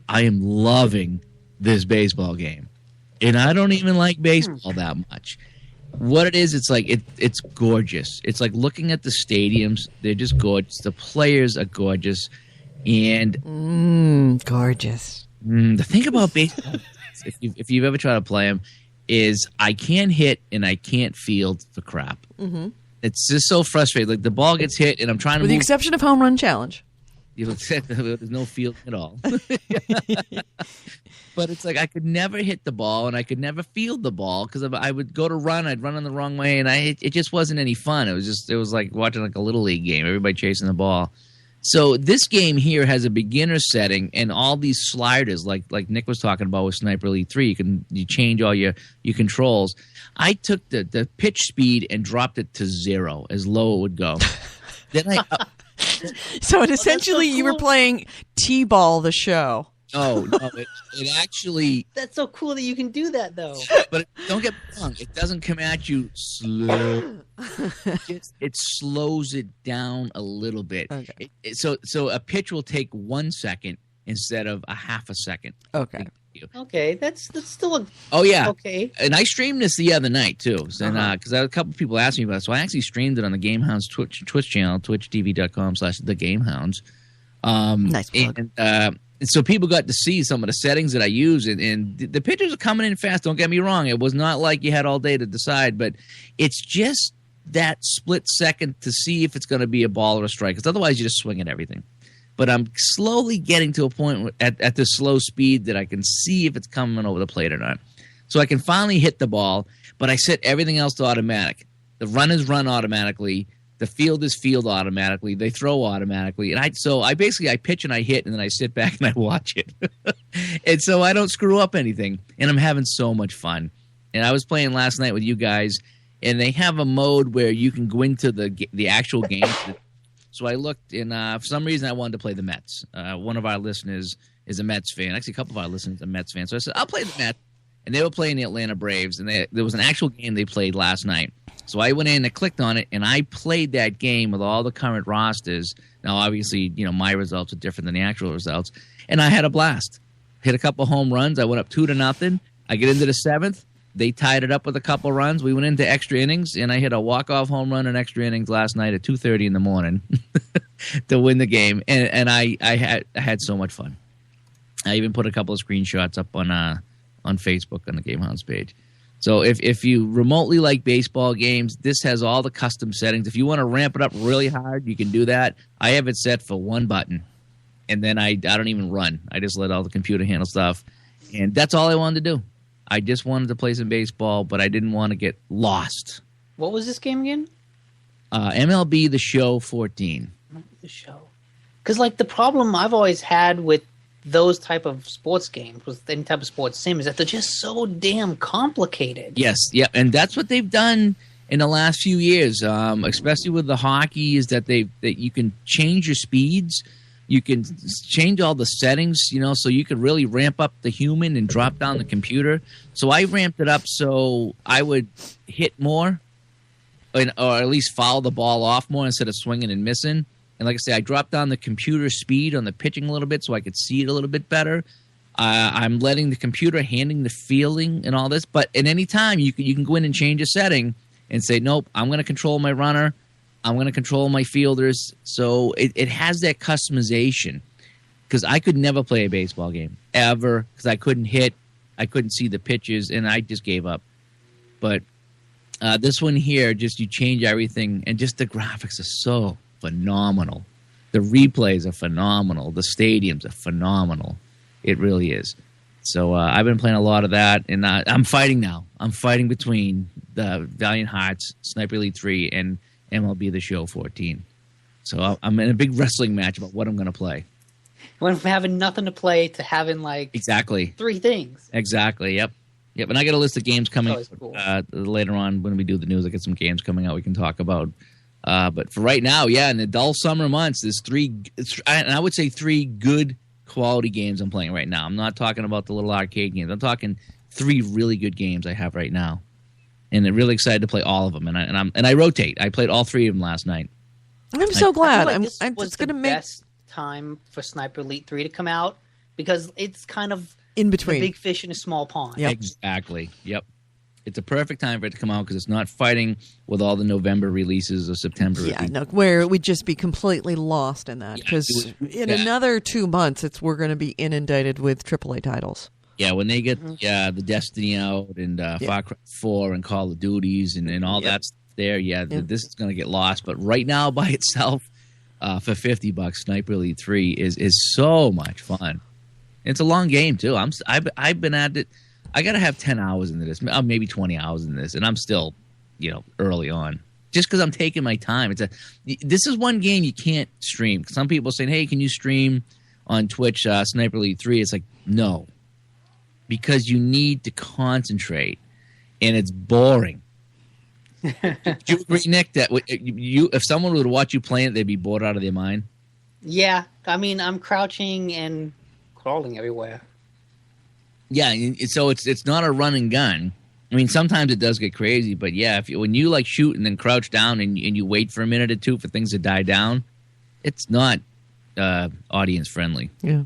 I am loving this baseball game. And I don't even like baseball that much. What it is, it's gorgeous. It's like looking at the stadiums. They're just gorgeous. The players are gorgeous. And gorgeous. The thing about baseball, if you've ever tried to play them, is I can't hit and I can't field for crap. Mm-hmm. It's just so frustrating. Like the ball gets hit and I'm trying to With the exception of Home Run Challenge. There's no field at all. But it's like I could never hit the ball and I could never field the ball because I would go to run, I'd run in the wrong way, and it just wasn't any fun. It was like watching like a little league game, everybody chasing the ball. So this game here has a beginner setting and all these sliders, like Nick was talking about with Sniper Elite 3. You change all your controls. I took the pitch speed and dropped it to 0, as low it would go. Then So essentially you were playing T-ball the show. No, it actually... That's so cool that you can do that, though. But don't get me wrong, it doesn't come at you slow. It slows it down a little bit. Okay. So a pitch will take 1 second instead of a half a second. Okay. Okay, that's still a... Oh, yeah. Okay. And I streamed this the other night, too, because I had a couple people ask me about it. So I actually streamed it on the GameHounds Twitch channel, twitchtv.com/thegamehounds. Nice plug. And so people got to see some of the settings that I use, and the pitches are coming in fast. Don't get me wrong. It was not like you had all day to decide, but it's just that split second to see if it's going to be a ball or a strike, because otherwise you just swing at everything. But I'm slowly getting to a point at this slow speed that I can see if it's coming over the plate or not. So I can finally hit the ball, but I set everything else to automatic. The runners run automatically. The field is field automatically. They throw automatically. And I pitch and I hit, and then I sit back and I watch it. And so I don't screw up anything. And I'm having so much fun. And I was playing last night with you guys, and they have a mode where you can go into the actual game. So I looked, and for some reason I wanted to play the Mets. One of our listeners is a Mets fan. Actually, a couple of our listeners are Mets fans. So I said, I'll play the Mets. And they were playing the Atlanta Braves, and there was an actual game they played last night. So I went in and clicked on it, and I played that game with all the current rosters. Now, obviously, my results are different than the actual results. And I had a blast. Hit a couple home runs. I went up 2-0. I get into the 7th. They tied it up with a couple runs. We went into extra innings, and I hit a walk-off home run in extra innings last night at 2:30 in the morning to win the game. And I had so much fun. I even put a couple of screenshots up on Facebook on the GameHounds page. So if you remotely like baseball games, this has all the custom settings. If you want to ramp it up really hard, you can do that. I have it set for 1 button, and then I don't even run. I just let all the computer handle stuff, and that's all I wanted to do. I just wanted to play some baseball, but I didn't want to get lost. What was this game again? MLB The Show 14. The show. Because, the problem I've always had with those type of sports games, with any type of sports sim, is that they're just so damn complicated. Yes, yeah, and that's what they've done in the last few years, especially with the hockey, is that you can change your speeds, You can change all the settings, so you could really ramp up the human and drop down the computer. So I ramped it up so I would hit more, or at least foul the ball off more instead of swinging and missing. And like I say, I dropped down the computer speed on the pitching a little bit so I could see it a little bit better. I'm letting the computer handling the fielding and all this. But at any time, you can go in and change a setting and say, nope, I'm going to control my runner. I'm going to control my fielders. So it has that customization. Because I could never play a baseball game, ever, because I couldn't hit. I couldn't see the pitches, and I just gave up. But this one here, just you change everything, and just the graphics are so phenomenal. The replays are phenomenal. The stadiums are phenomenal. It really is. So I've been playing a lot of that, and I'm fighting now. I'm fighting between the Valiant Hearts, Sniper Elite 3, and MLB The Show 14. So I'm in a big wrestling match about what I'm going to play. Went from having nothing to play to having exactly 3 things. Exactly. Yep. And I got a list of games coming cool. Later on when we do the news. I got some games coming out we can talk about. But for right now, in the dull summer months, there's 3, and I would say 3 good quality games I'm playing right now. I'm not talking about the little arcade games. I'm talking 3 really good games I have right now, and I'm really excited to play all of them. And I rotate. I played all 3 of them last night. I'm so glad. I'm just going to make best time for Sniper Elite 3 to come out because it's kind of in between the big fish in a small pond. Yep. Exactly. Yep. It's a perfect time for it to come out because it's not fighting with all the November releases or September. Yeah, no, where we'd just be completely lost in that because in another 2 months, we're going to be inundated with AAA titles. Yeah, when they get the Destiny out and Far Cry 4 and Call of Duties and all that's there, this is going to get lost. But right now, by itself, for $50, Sniper Elite 3 is so much fun. It's a long game too. I've been at it. I got to have 10 hours into this, maybe 20 hours in this, and I'm still, early on. Just because I'm taking my time. This is one game you can't stream. Some people are saying, hey, can you stream on Twitch Sniper Elite 3? It's like, no. Because you need to concentrate, and it's boring. Do you agree, Nick, that if someone would watch you playing it, they'd be bored out of their mind? Yeah. I mean, I'm crouching and crawling everywhere. Yeah, so it's not a run and gun. I mean, sometimes it does get crazy, but when you shoot and then crouch down and you wait for a minute or two for things to die down, it's not audience friendly. Yeah,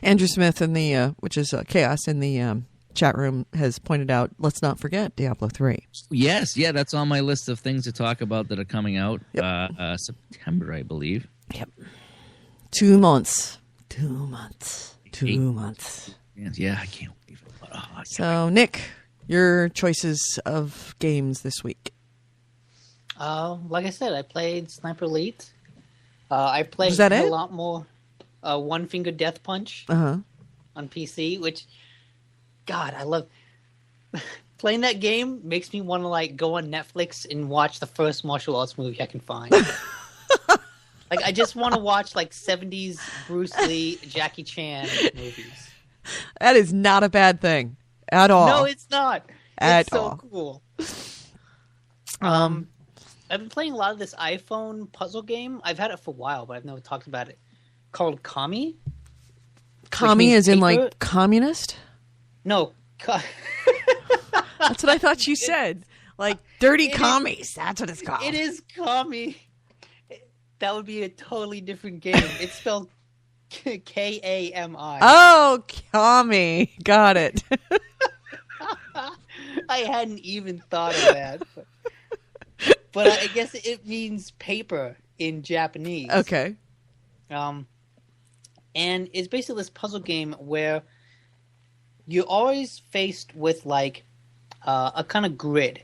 Andrew Smith in the which is Chaos in the chat room has pointed out. Let's not forget Diablo 3. Yes, that's on my list of things to talk about that are coming out September, I believe. Yep, 2 months. 2 months. 2 months. Yeah, I can't believe it. So, Nick, your choices of games this week. Like I said, I played Sniper Elite. I played a lot more One Finger Death Punch on PC, which, God, I love. Playing that game makes me want to go on Netflix and watch the first martial arts movie I can find. I just want to watch 70s Bruce Lee, Jackie Chan movies. That is not a bad thing at all. No, it's not. It's so cool. I've been playing a lot of this iPhone puzzle game. I've had it for a while, but I've never talked about it. Called Kami. Kami as in communist? No. That's what I thought you said. Dirty commies. That's what it's called. It is Kami. That would be a totally different game. It's spelled Kami. Oh, Kami. Got it. I hadn't even thought of that. But I guess it means paper in Japanese. Okay. And it's basically this puzzle game where you're always faced with a kind of grid.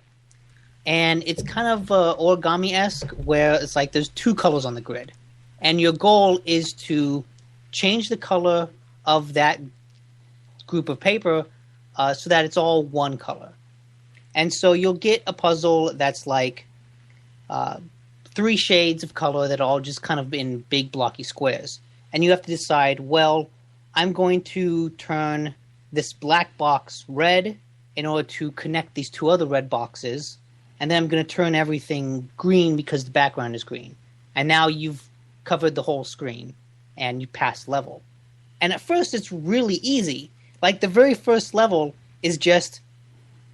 And it's kind of origami-esque where it's there's 2 colors on the grid. And your goal is to change the color of that group of paper so that it's all one color. And so you'll get a puzzle that's 3 shades of color that are all just kind of in big blocky squares. And you have to decide, well, I'm going to turn this black box red in order to connect these 2 other red boxes. And then I'm going to turn everything green because the background is green. And now you've covered the whole screen. and you pass level. And at first, it's really easy. Like, the very first level is just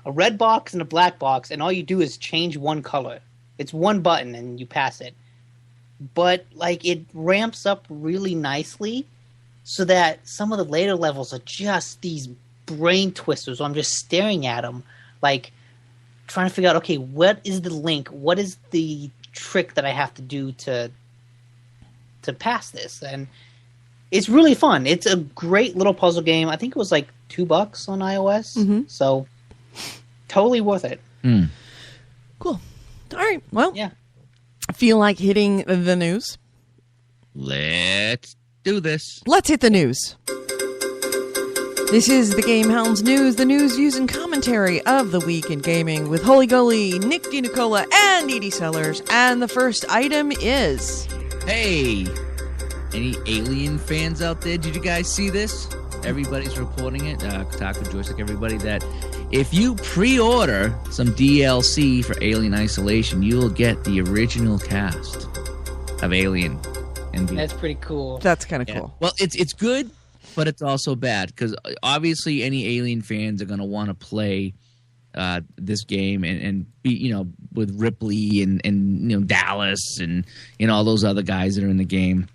a red box and a black box, and all you do is change one color. It's one button, and you pass it. But, like, it ramps up really nicely so that some of the later levels are just these brain twisters. I'm just staring at them, like, trying to figure out, okay, what is the link? What is the trick that I have to do to pass this? And it's really fun. It's a great little puzzle game. I think it was like $2 on iOS. Mm-hmm. So totally worth it. Cool. All right. Well, Yeah. I feel like hitting the news. Let's do this. Let's hit the news. This is the GameHounds News, the news, views, and commentary of the week in gaming with Holy Goalie, Nick DiNicola, and Edie Sellers. And the first item is... Hey, any Alien fans out there? Did you guys see this? Everybody's reporting it. Kotaku, Joystick, everybody, that if you pre-order some DLC for Alien Isolation, you will get the original cast of Alien. And That's pretty cool. That's kind of cool. Well, it's good, but it's also bad because obviously any Alien fans are going to want to play this game and be, with Ripley and Dallas and all those other guys that are in the game.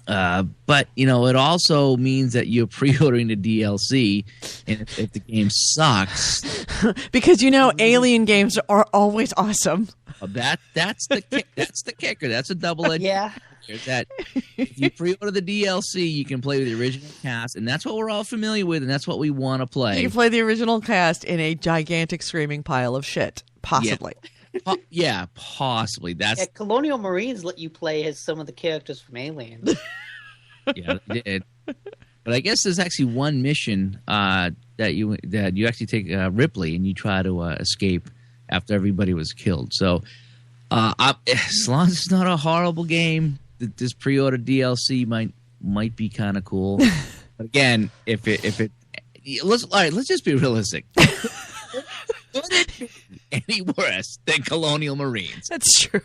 But it also means that you're pre-ordering the DLC, and if the game sucks, because Alien games are always awesome. that's the kicker. That's a double-edged. Yeah. Is that if you pre-order the DLC, you can play with the original cast, and that's what we're all familiar with, and that's what we want to play. You can play the original cast in a gigantic screaming pile of shit, possibly. Yeah, possibly. That's Colonial Marines let you play as some of the characters from Alien. yeah, they did. But I guess there's actually one mission that you actually take Ripley and you try to escape after everybody was killed. So as long as it's not a horrible game, this pre-order DLC might be kind of cool. But again, if it let's just be realistic. Could it be any worse than Colonial Marines? That's true.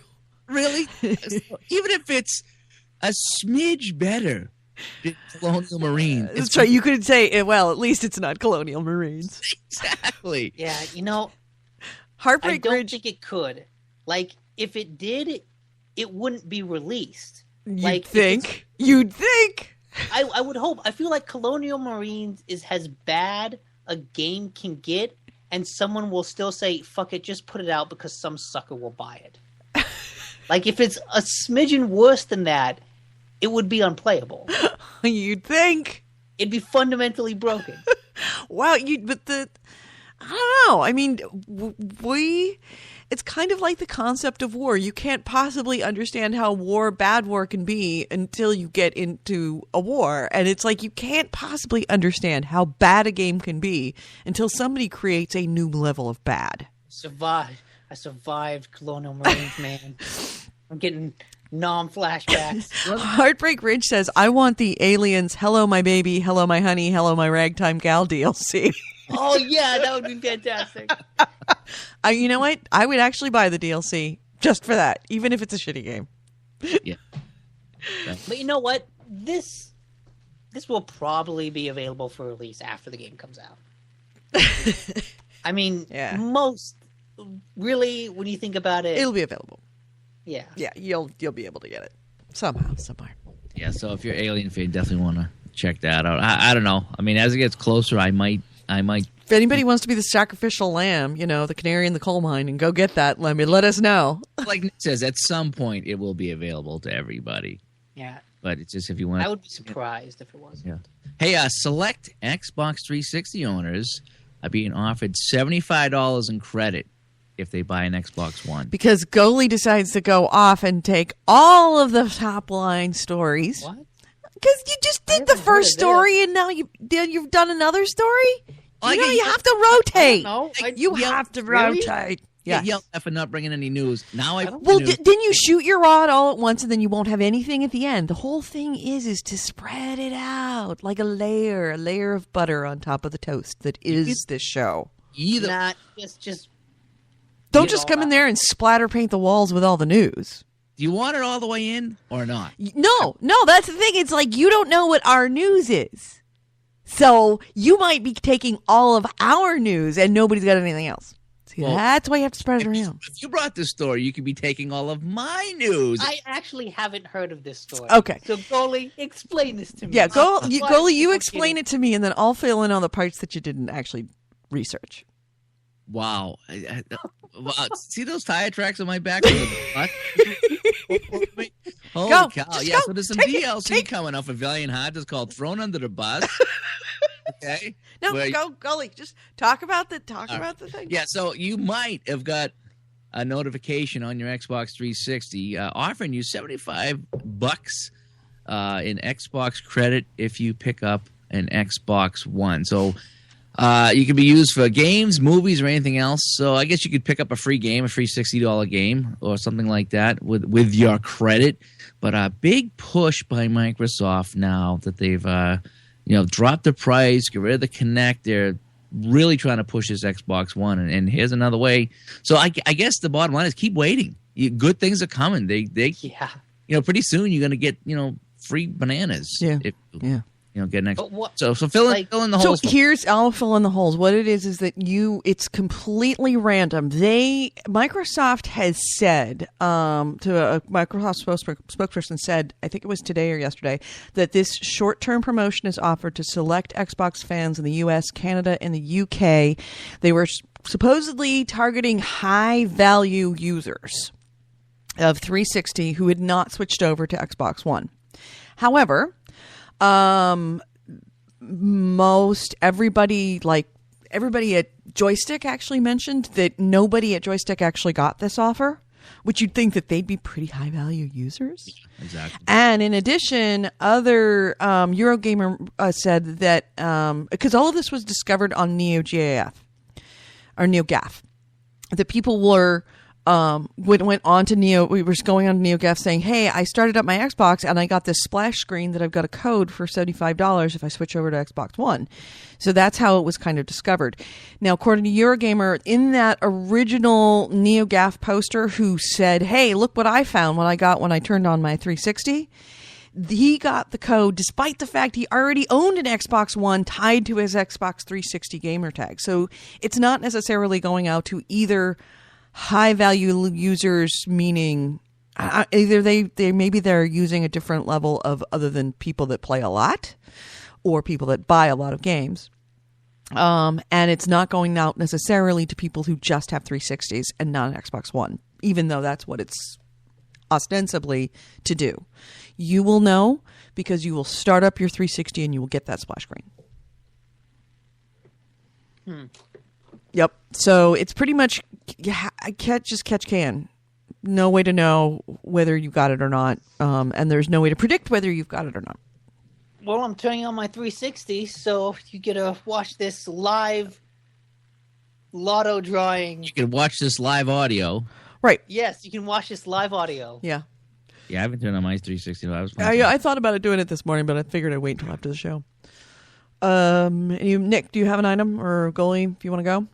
Really? Even if it's a smidge better than Colonial Marines. That's right. You could say, well, at least it's not Colonial Marines. Exactly. Yeah, Heartbreak I don't Ridge. think it could. Like, if it did, it wouldn't be released. You'd think. You'd think. I would hope. I feel like Colonial Marines is as bad a game can get, and someone will still say, fuck it, just put it out because some sucker will buy it. Like, if it's a smidgen worse than that, it would be unplayable. You'd think. It'd be fundamentally broken. Wow, I don't know. I mean, it's kind of like the concept of war. You can't possibly understand how bad war can be until you get into a war. And it's like you can't possibly understand how bad a game can be until somebody creates a new level of bad. I survived Colonial Marines, man. I'm getting flashbacks. Heartbreak Ridge says, I want the Aliens, Hello My Baby, Hello My Honey, Hello My Ragtime Gal DLC. Oh, yeah, that would be fantastic. You know what? I would actually buy the DLC just for that, even if it's a shitty game. Yeah. But you know what? This will probably be available for release after the game comes out. I mean, really, when you think about it, It'll be available. Yeah. Yeah, you'll be able to get it somehow, somewhere. Yeah, so if you're Alien fan, definitely want to check that out. I don't know. I mean, as it gets closer, I might. If anybody wants to be the sacrificial lamb, the canary in the coal mine, and go get that, let us know. Like Nick says, at some point it will be available to everybody. Yeah. But it's just if you want. I would be surprised if it wasn't. Yeah. Hey, select Xbox 360 owners are being offered $75 in credit if they buy an Xbox One. Because Goalie decides to go off and take all of the top line stories. What? Because you just did the first story and now you've done another story? You have to rotate. No, you have to rotate. Yeah, Yes. yell for not bringing any news. Now Well, then you shoot your rod all at once and then you won't have anything at the end. The whole thing is to spread it out like a layer of butter on top of the toast that is this show. either. Not just Don't just come in there and splatter paint the walls with all the news. Do you want it all the way in or not? No, that's the thing. It's like you don't know what our news is. So you might be taking all of our news and nobody's got anything else. See, that's why you have to spread it around. If you brought this story, you could be taking all of my news. I actually haven't heard of this story. Okay. So, Goalie, explain this to me. Yeah, Goalie, you explain it to me, and then I'll fill in on the parts that you didn't actually research. Wow. Wow. See those tire tracks on my back? Holy Go. cow. Just Yeah, go. so there's some Take it. DLC coming up for Valiant Hearts. It's called Thrown Under the Bus. Okay. No, Where- go, Goalie. Just talk about the thing. Yeah, so you might have got a notification on your Xbox 360 offering you $75 in Xbox credit if you pick up an Xbox One. So you can be used for games, movies, or anything else. So I guess you could pick up a free game, a free $60 game or something like that with your credit. But a big push by Microsoft now that they've dropped the price, get rid of the Kinect. They're really trying to push this Xbox One, and here's another way. So I guess the bottom line is keep waiting. Good things are coming. They pretty soon you're gonna get free bananas. Yeah. Get an Xbox. What- So fill in the holes. So I'll fill in the holes. What it is that it's completely random. Microsoft has said, to a Microsoft spokesperson said, I think it was today or yesterday, that this short-term promotion is offered to select Xbox fans in the US, Canada, and the UK. They were supposedly targeting high-value users of 360 who had not switched over to Xbox One. However, everybody at Joystick actually mentioned that nobody at Joystick actually got this offer, which you'd think that they'd be pretty high value users. Exactly. And in addition, other Eurogamer said that because all of this was discovered on NeoGAF or NeoGAF, that people were went on to we were going on to NeoGAF saying, hey, I started up my Xbox and I got this splash screen that I've got a code for $75 if I switch over to Xbox One. So that's how it was kind of discovered. Now, according to Eurogamer, in that original NeoGAF poster who said, hey, look what I found when I turned on my 360, he got the code despite the fact he already owned an Xbox One tied to his Xbox 360 gamer tag. So it's not necessarily going out to either high value users, meaning either they're using a different level of other than people that play a lot or people that buy a lot of games. And it's not going out necessarily to people who just have 360s and not an Xbox One, even though that's what it's ostensibly to do. You will know because you will start up your 360 and you will get that splash screen. Yep. So it's pretty much catch can. No way to know whether you got it or not. And there's no way to predict whether you've got it or not. Well, I'm turning on my 360, so you get to watch this live lotto drawing. You can watch this live audio. Right. Yes, you can watch this live audio. Yeah. Yeah, I haven't turned on my 360. I thought about doing it this morning, but I figured I'd wait until after the show. Nick, do you have an item, or Goalie, if you want to go?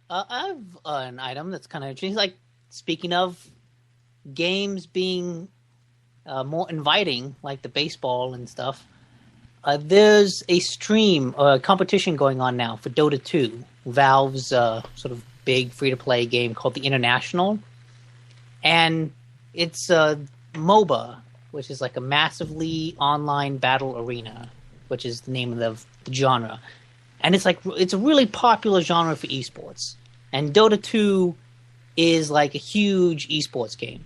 I have an item that's kind of interesting. Like, speaking of games being more inviting, like the baseball and stuff, there's a competition going on now for Dota 2, Valve's sort of big free-to-play game called the International. And it's a MOBA, which is like a massively online battle arena, which is the name of the genre. And it's a really popular genre for esports. And Dota 2 is like a huge esports game.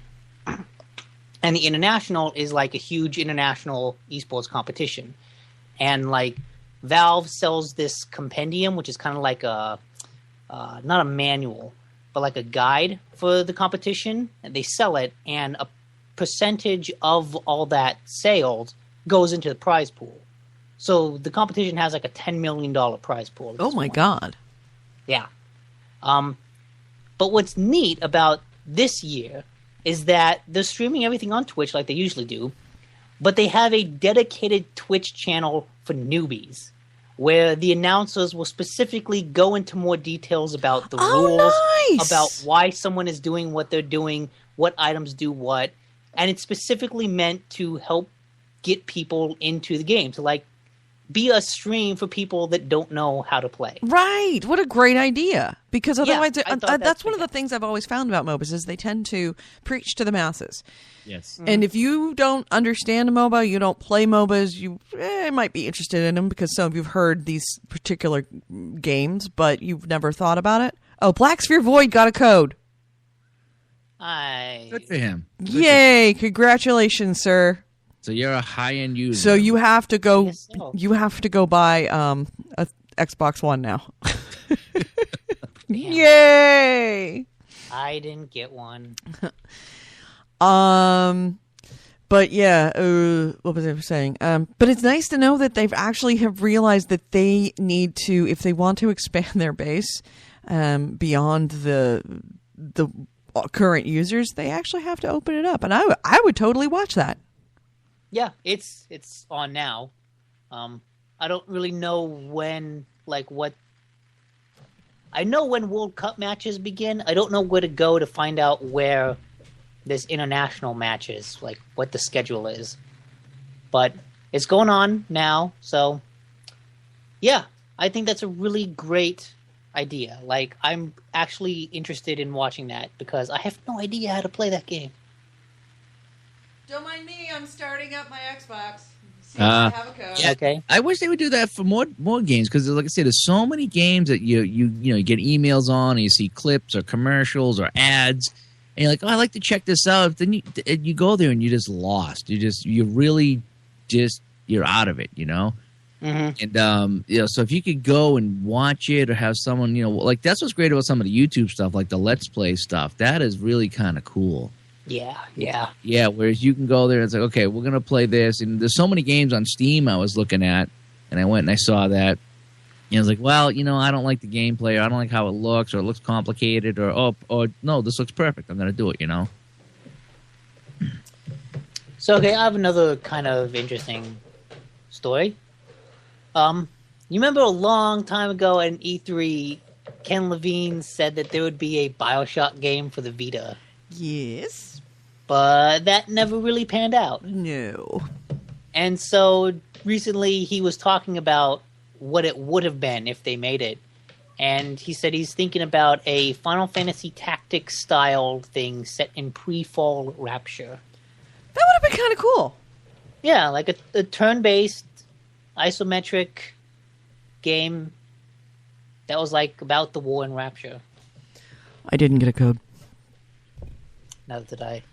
And the International is like a huge international esports competition. And like Valve sells this compendium, which is kind of like not a manual, but like a guide for the competition. And they sell it, and a percentage of all that sales goes into the prize pool. So the competition has like a $10 million prize pool. Oh my God. Yeah. But what's neat about this year is that they're streaming everything on Twitch like they usually do, but they have a dedicated Twitch channel for newbies where the announcers will specifically go into more details about the rules, nice. about why someone is doing what they're doing, what items do what, and it's specifically meant to help get people into the game. So, like, be a stream for people that don't know how to play. Right. What a great idea. Because otherwise, I thought that's one of the things I've always found about MOBAs is they tend to preach to the masses. Yes. And if you don't understand a MOBA, you don't play MOBAs, you might be interested in them because some of you've heard these particular games, but you've never thought about it. Oh, Black Sphere Void got a code. Good for him. Yay. Congratulations, sir. So you're a high-end user. So you have to go. Yes, so. You have to go buy a Xbox One now. Yay! I didn't get one. But yeah, what was I saying? But it's nice to know that they've actually have realized that they need to, if they want to expand their base beyond the current users, they actually have to open it up, and I would totally watch that. Yeah, it's on now. I don't really know when, like, what. I know when World Cup matches begin. I don't know where to go to find out where there's international matches, like what the schedule is. But it's going on now, so yeah, I think that's a really great idea. Like, I'm actually interested in watching that because I have no idea how to play that game. Don't mind me. I'm starting up my Xbox. See if I have a code. Yeah, Okay. I wish they would do that for more games because, like I said, there's so many games that you get emails on, and you see clips or commercials or ads, and you're like, oh, I like to check this out. Then you go there and you're just lost. You're out of it, you know. Mm-hmm. And so if you could go and watch it or have someone, like, that's what's great about some of the YouTube stuff, like the Let's Play stuff. That is really kind of cool. Yeah. Whereas you can go there and it's like, okay, we're gonna play this, and there's so many games on Steam I was looking at, and I went and I saw that, and I was like, well, I don't like the gameplay, or I don't like how it looks, or it looks complicated, or no, this looks perfect. I'm gonna do it, So, okay, I have another kind of interesting story. You remember a long time ago at E3, Ken Levine said that there would be a BioShock game for the Vita. Yes. But that never really panned out. No. And so recently he was talking about what it would have been if they made it. And he said he's thinking about a Final Fantasy Tactics style thing set in pre-fall Rapture. That would have been kind of cool. Yeah, like a turn-based isometric game that was like about the war in Rapture. I didn't get a code. Neither did I.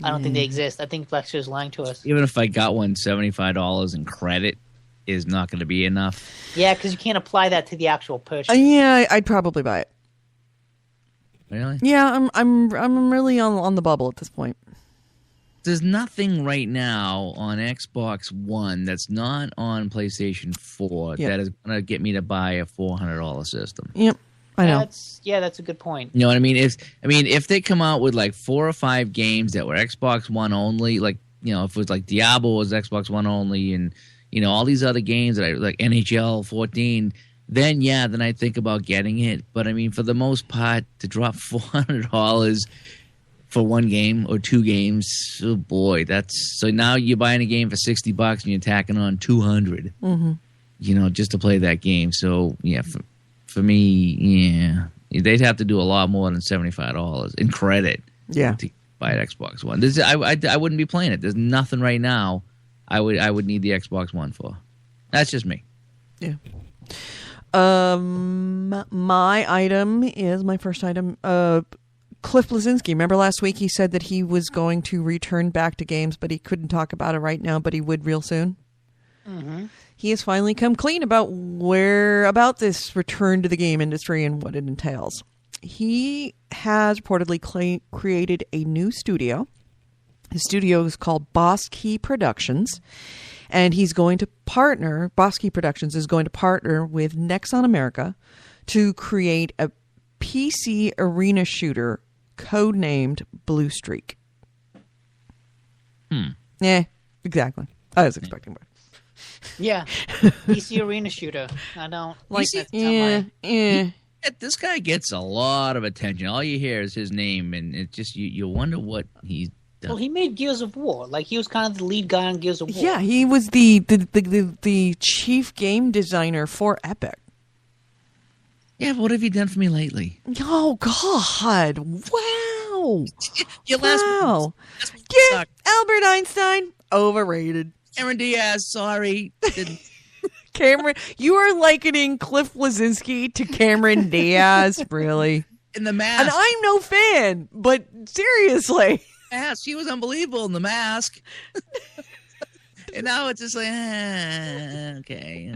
I don't think they exist. I think Flexer's lying to us. Even if I got one, $75 in credit is not going to be enough. Yeah, because you can't apply that to the actual purchase. Yeah, I'd probably buy it. Really? Yeah, I'm really on the bubble at this point. There's nothing right now on Xbox One that's not on PlayStation 4 that is going to get me to buy a $400 system. Yep, I know. That's a good point. You know what I mean? If they come out with like 4 or 5 games that were Xbox One only, like, if it was like Diablo was Xbox One only, and all these other games that I like, NHL 14, then I think about getting it. But I mean, for the most part, to drop $400 for one game or 2 games, oh boy, so now you're buying a game for $60 and you're tacking on $200, just to play that game. So yeah, for me, they'd have to do a lot more than $75 in credit. Yeah. To buy an Xbox One. I wouldn't be playing it. There's nothing right now I would need the Xbox One for. That's just me. Yeah. My first item, Cliff Blazinski. Remember last week he said that he was going to return back to games, but he couldn't talk about it right now, but he would real soon. Mm-hmm. He has finally come clean about this return to the game industry and what it entails. He has reportedly created a new studio. His studio is called Boss Key Productions, and Boss Key Productions is going to partner with Nexon America to create a PC arena shooter codenamed Blue Streak. Yeah, exactly. I was expecting more. Yeah, PC arena shooter. I don't like. that's Yeah, This guy gets a lot of attention. All you hear is his name, and it's just you wonder what he's done. Well, he made Gears of War. Like, he was kind of the lead guy on Gears of War. Yeah, he was the chief game designer for Epic. Yeah, but what have you done for me lately? Oh God! Wow! Your Wow! last one Get sucked. Albert Einstein overrated. Cameron Diaz, sorry. Didn't- Cameron, you are likening Cliff Blazinski to Cameron Diaz, really? in the mask. And I'm no fan, but seriously. Mask. She was unbelievable in the mask. And now it's just like, okay.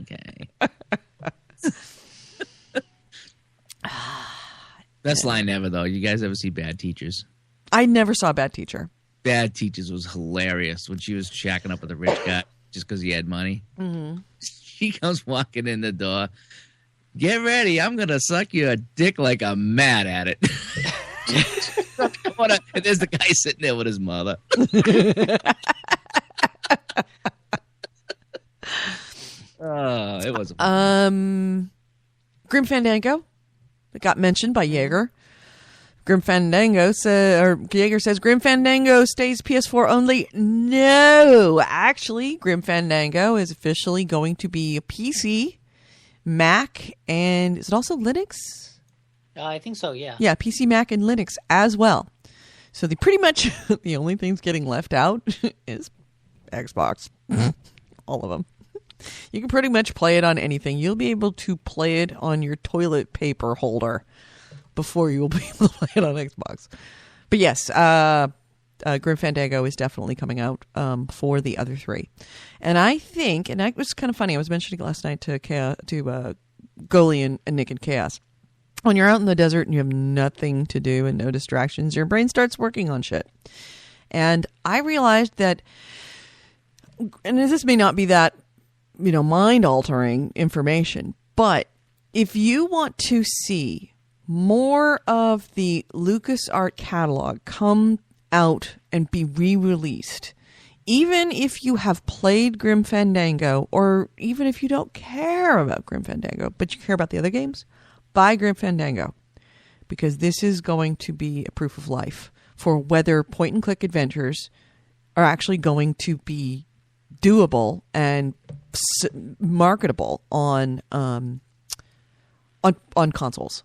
Best line ever, though. You guys ever see Bad Teachers? I never saw Bad Teacher. Bad Teachers was hilarious when she was shacking up with a rich guy just because he had money. Mm-hmm. She comes walking in the door. Get ready. I'm going to suck your dick like I'm mad at it. And there's the guy sitting there with his mother. Oh, it was. Grim Fandango. It got mentioned by Jaeger. Grim Fandango Jaeger says Grim Fandango stays PS4 only. No, actually, Grim Fandango is officially going to be a PC, Mac, and is it also Linux? I think so, yeah. Yeah, PC, Mac, and Linux as well. So pretty much the only things getting left out is Xbox. All of them. You can pretty much play it on anything. You'll be able to play it on your toilet paper holder before you will be able to play it on Xbox. But yes, Grim Fandango is definitely coming out for the other three. And I think, and that was kind of funny, I was mentioning it last night to Goalie and Nick and Chaos. When you're out in the desert and you have nothing to do and no distractions, your brain starts working on shit. And I realized that, and this may not be that, mind-altering information, but if you want to see more of the LucasArts catalog come out and be re-released, even if you have played Grim Fandango, or even if you don't care about Grim Fandango, but you care about the other games, buy Grim Fandango, because this is going to be a proof of life for whether point-and-click adventures are actually going to be doable and marketable on consoles.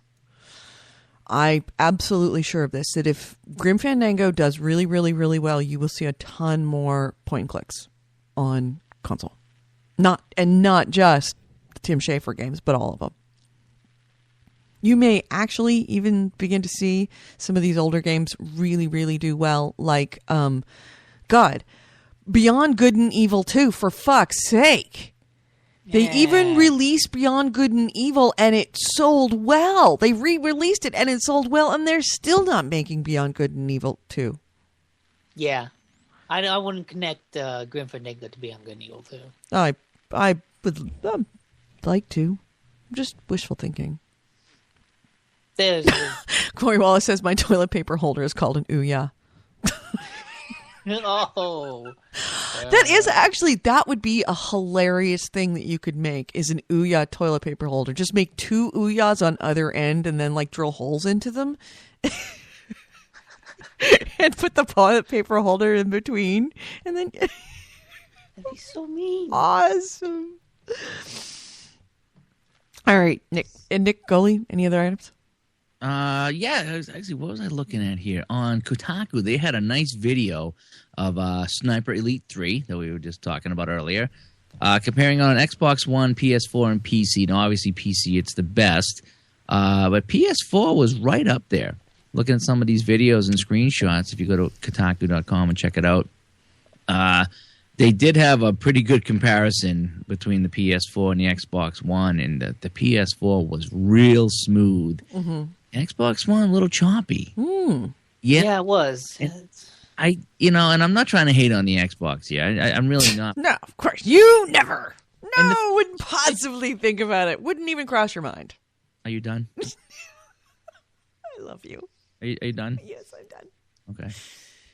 I'm absolutely sure of this, that if Grim Fandango does really, really, really well, you will see a ton more point and clicks on console. Not just the Tim Schafer games, but all of them. You may actually even begin to see some of these older games really, really do well, like Beyond Good and Evil 2, for fuck's sake. They even released Beyond Good and Evil, and it sold well. They re-released it, and it sold well, and they're still not making Beyond Good and Evil 2. Yeah. I wouldn't connect Grim Fandango to Beyond Good and Evil 2. I would like to. Just wishful thinking. There's Corey Wallace says my toilet paper holder is called an Ouya. Oh. That would be a hilarious thing that you could make, is an Ouya toilet paper holder. Just make two Ouyas on either end and then drill holes into them. And put the toilet paper holder in between. And then That'd be so mean. Awesome. All right, Nick Goalie, any other items? What was I looking at here? On Kotaku, they had a nice video of Sniper Elite 3 that we were just talking about earlier, comparing on Xbox One, PS4, and PC. Now, obviously, PC, it's the best, but PS4 was right up there. Looking at some of these videos and screenshots, if you go to Kotaku.com and check it out, they did have a pretty good comparison between the PS4 and the Xbox One, and the PS4 was real smooth. Mm-hmm. Xbox One, a little choppy. Yeah, it was. And I'm not trying to hate on the Xbox here. I'm really not. No, of course. You never. No, wouldn't possibly think about it. Wouldn't even cross your mind. Are you done? I love you. Are you done? Yes, I'm done. Okay.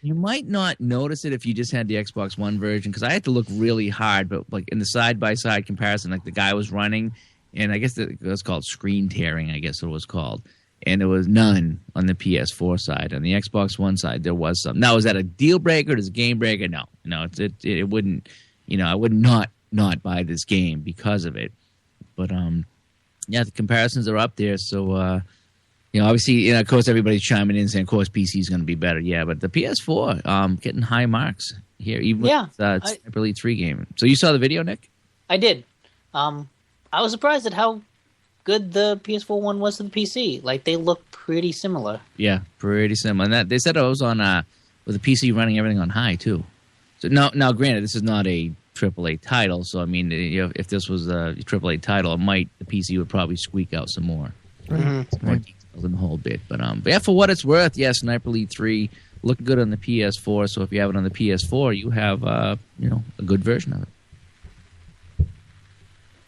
You might not notice it if you just had the Xbox One version, because I had to look really hard, but in the side-by-side comparison, the guy was running, and I guess it was called screen tearing. I guess it was called, and there was none on the PS4 side. On the Xbox One side, there was some. Now, is that a deal breaker? Is it a game breaker? No, it wouldn't. I would not buy this game because of it. But the comparisons are up there. So obviously, of course, everybody's chiming in and saying, of course, PC is going to be better. Yeah, but the PS4 getting high marks here, even with Sniper Elite 3 game. So you saw the video, Nick? I did. I was surprised at how good the PS4 one was to the PC. Like, they look pretty similar. Yeah, pretty similar. And that they said it was on with the PC running everything on high too. So now, granted, this is not a AAA title. So I mean, if this was a AAA title, the PC would probably squeak out some more, more details in the whole bit. But yeah, for what it's worth, Sniper Elite 3 looked good on the PS4. So if you have it on the PS4, you have a good version of it.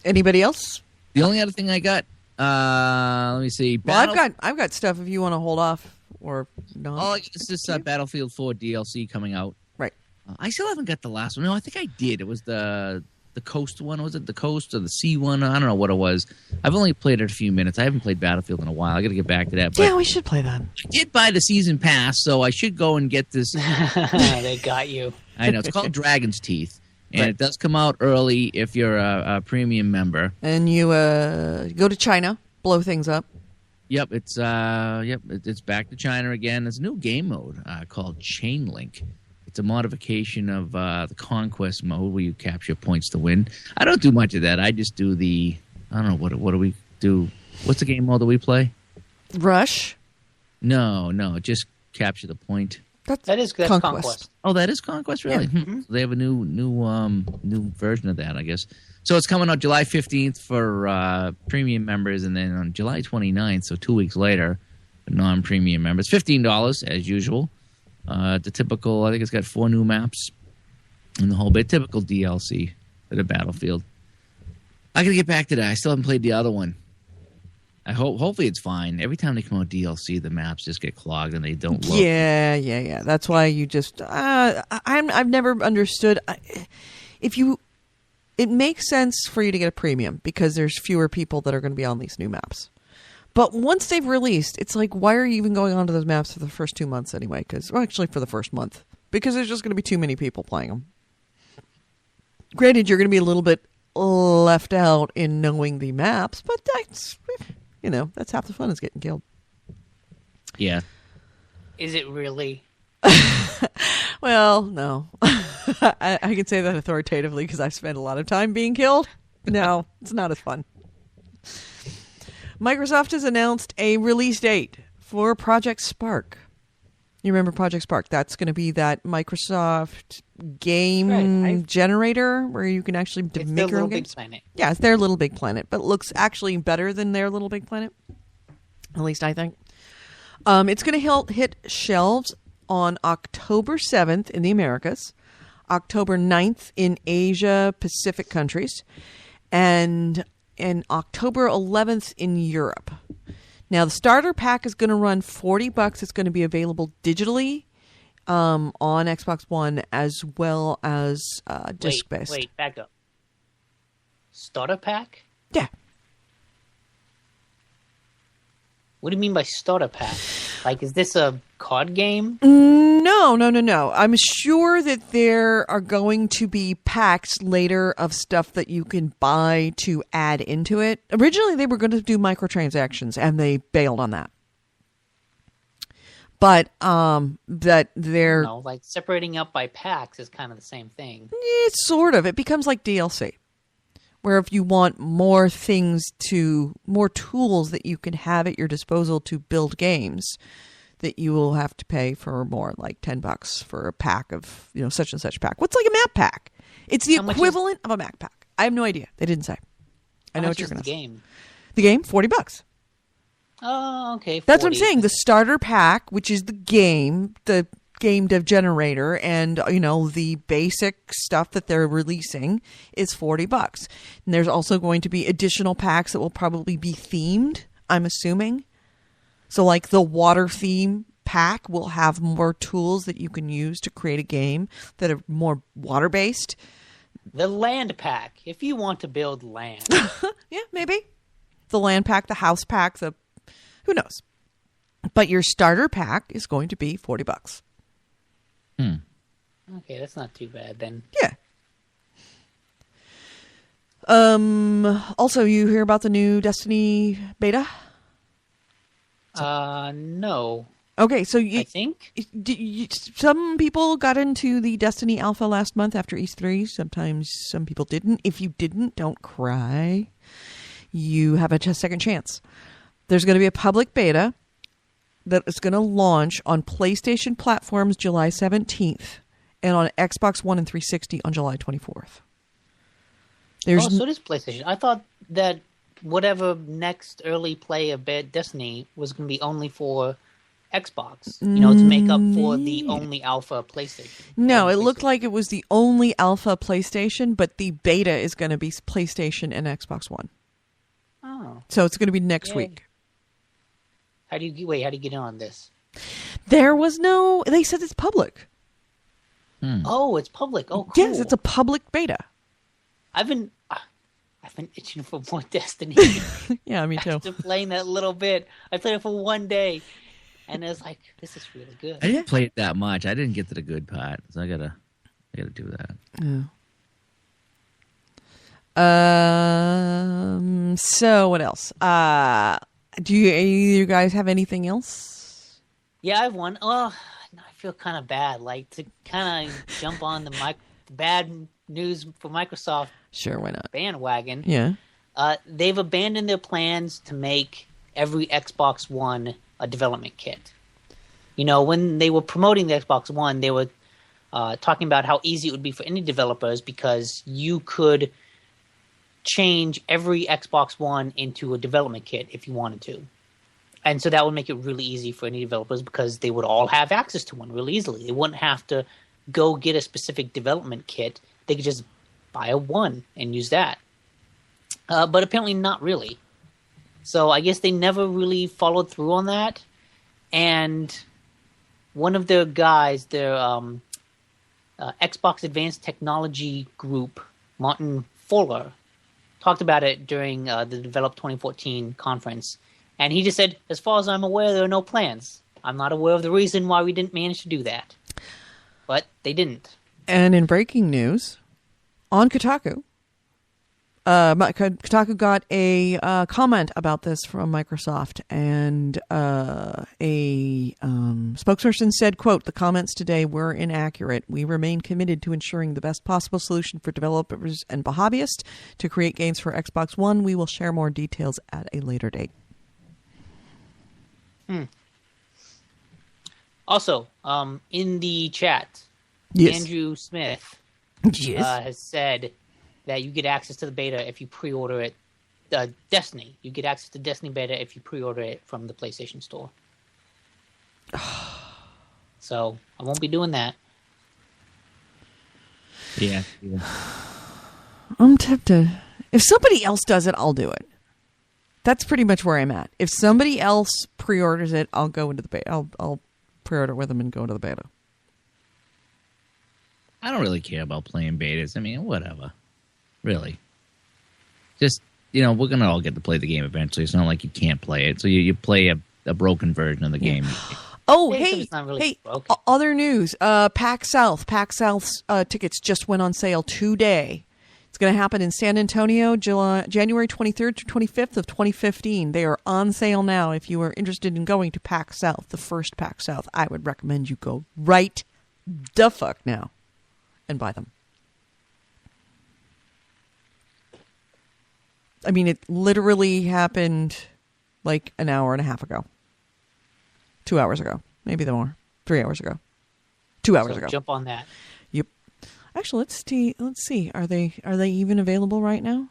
Anybody else? The only other thing I got, let me see. Well, I've got stuff if you want to hold off or not. Oh, it's this Battlefield 4 DLC coming out. Right. I still haven't got the last one. No, I think I did. It was the Coast one. Was it the Coast or the Sea one? I don't know what it was. I've only played it a few minutes. I haven't played Battlefield in a while. I got to get back to that. But yeah, we should play that. I did buy the season pass, so I should go and get this. They got you. I know. It's called Dragon's Teeth. And it does come out early if you're a premium member. And you go to China, blow things up. Yep, it's back to China again. There's a new game mode called Chain Link. It's a modification of the Conquest mode where you capture points to win. I don't do much of that. I just do I don't know, what do we do? What's the game mode that we play? Rush? No, just capture the point. That's Conquest. Oh, that is Conquest, really? Yeah. Mm-hmm. So they have a new version of that, I guess. So it's coming out July 15th for premium members, and then on July 29th, so 2 weeks later, for non-premium members, $15 as usual. The typical, I think it's got 4 new maps and the whole bit. Typical DLC for the Battlefield. I got to get back to that. I still haven't played the other one. Hopefully it's fine. Every time they come out DLC, the maps just get clogged and they don't look. Yeah. That's why you just I've never understood it makes sense for you to get a premium because there's fewer people that are going to be on these new maps. But once they've released, it's like, why are you even going onto those maps for the first 2 months anyway? Actually, for the first month, because there's just going to be too many people playing them. Granted, you're going to be a little bit left out in knowing the maps, but that's half the fun is getting killed. Yeah. Is it really? Well, no. I can say that authoritatively because I've spent a lot of time being killed. No, it's not as fun. Microsoft has announced a release date for Project Spark. You remember Project Spark? That's going to be that Microsoft game generator where you can actually make your own games. Planet. Yeah, it's their Little Big Planet, but it looks actually better than their Little Big Planet. At least I think. It's going to hit shelves on October 7th in the Americas, October 9th in Asia Pacific countries, and October 11th in Europe. Now, the starter pack is going to run $40. It's going to be available digitally on Xbox One as well as disc-based. Wait, back up. Starter pack? Yeah. What do you mean by starter pack? Like, is this a card game? No. I'm sure that there are going to be packs later of stuff that you can buy to add into it. Originally, they were going to do microtransactions, and they bailed on that. But that they're... No, like separating up by packs is kind of the same thing. It's sort of. It becomes like DLC. Where if you want more more tools that you can have at your disposal to build games, that you will have to pay for more, like $10 for a pack of, such and such pack. What's like a map pack? It's the equivalent of a map pack. I have no idea. They didn't say. I know what you're going to say. Game? The game, $40. Oh, okay. 40. That's what I'm saying. The starter pack, which is the game dev generator, and the basic stuff that they're releasing is $40. And there's also going to be additional packs that will probably be themed, I'm assuming. So like the water theme pack will have more tools that you can use to create a game that are more water based. The land pack, if you want to build land. Yeah, maybe. the land pack, the house pack, who knows? But your starter pack is going to be $40. Okay, that's not too bad then. Yeah. Also, you hear about the new Destiny beta? No. Okay, so I think. some people got into the Destiny Alpha last month after E3. Sometimes some people didn't. If you didn't, don't cry. You have a second chance. There's going to be a public beta that is going to launch on PlayStation platforms July 17th and on Xbox One and 360 on July 24th. So it is PlayStation. I thought that whatever next early play of Destiny was going to be only for Xbox, to make up for the only alpha PlayStation. No, it looked like it was the only alpha PlayStation, but the beta is going to be PlayStation and Xbox One. Oh. So it's going to be next week. How do you get in on this? They said it's public. Oh, it's public. Oh, cool. Yes, it's a public beta. I've been itching for more Destiny. Yeah, me too. After playing that little bit, I played it for one day, and it was like, this is really good. I didn't play it that much. I didn't get to the good part, so I gotta do that. Yeah. So what else? Do you guys have anything else? Yeah, I have one. Oh, I feel kind of bad. Like, to kind of jump on the bad news for Microsoft. Sure, why not? Bandwagon. Yeah. They've abandoned their plans to make every Xbox One a development kit. When they were promoting the Xbox One, they were talking about how easy it would be for indie developers because you could change every Xbox One into a development kit if you wanted to. And so that would make it really easy for indie developers because they would all have access to one really easily. They wouldn't have to go get a specific development kit. They could just buy a one and use that. But apparently not really. So I guess they never really followed through on that. And one of their guys, their Xbox Advanced Technology Group, Martin Fowler, talked about it during the Develop 2014 conference. And he just said, as far as I'm aware, there are no plans. I'm not aware of the reason why we didn't manage to do that. But they didn't. And in breaking news, on Kotaku, Kotaku got a comment about this from Microsoft, and a spokesperson said, quote, "The comments today were inaccurate. We remain committed to ensuring the best possible solution for developers and hobbyists to create games for Xbox One. We will share more details at a later date." Also, in the chat, Yes. Andrew Smith Yes. has said that you get access to the beta if you pre-order it. Destiny. You get access to Destiny beta if you pre-order it from the PlayStation Store. So I won't be doing that. Yeah. I'm tempted. If somebody else does it, I'll do it. That's pretty much where I'm at. If somebody else pre-orders it, I'll go into the beta. I'll pre-order with them and go into the beta. I don't really care about playing betas. I mean, whatever. Really. Just, we're going to all get to play the game eventually. It's not like you can't play it. So you play a broken version of the game. Oh, It's not really broken. Other news. PAX South. PAX South's tickets just went on sale today. It's going to happen in San Antonio, January 23rd to 25th of 2015. They are on sale now. If you are interested in going to PAX South, the first PAX South, I would recommend you go right the fuck now and buy them. I mean, it literally happened like an hour and a half ago. 2 hours ago. Maybe more. 3 hours ago. 2 hours ago. Jump on that. Yep. Actually, let's see. Are they even available right now?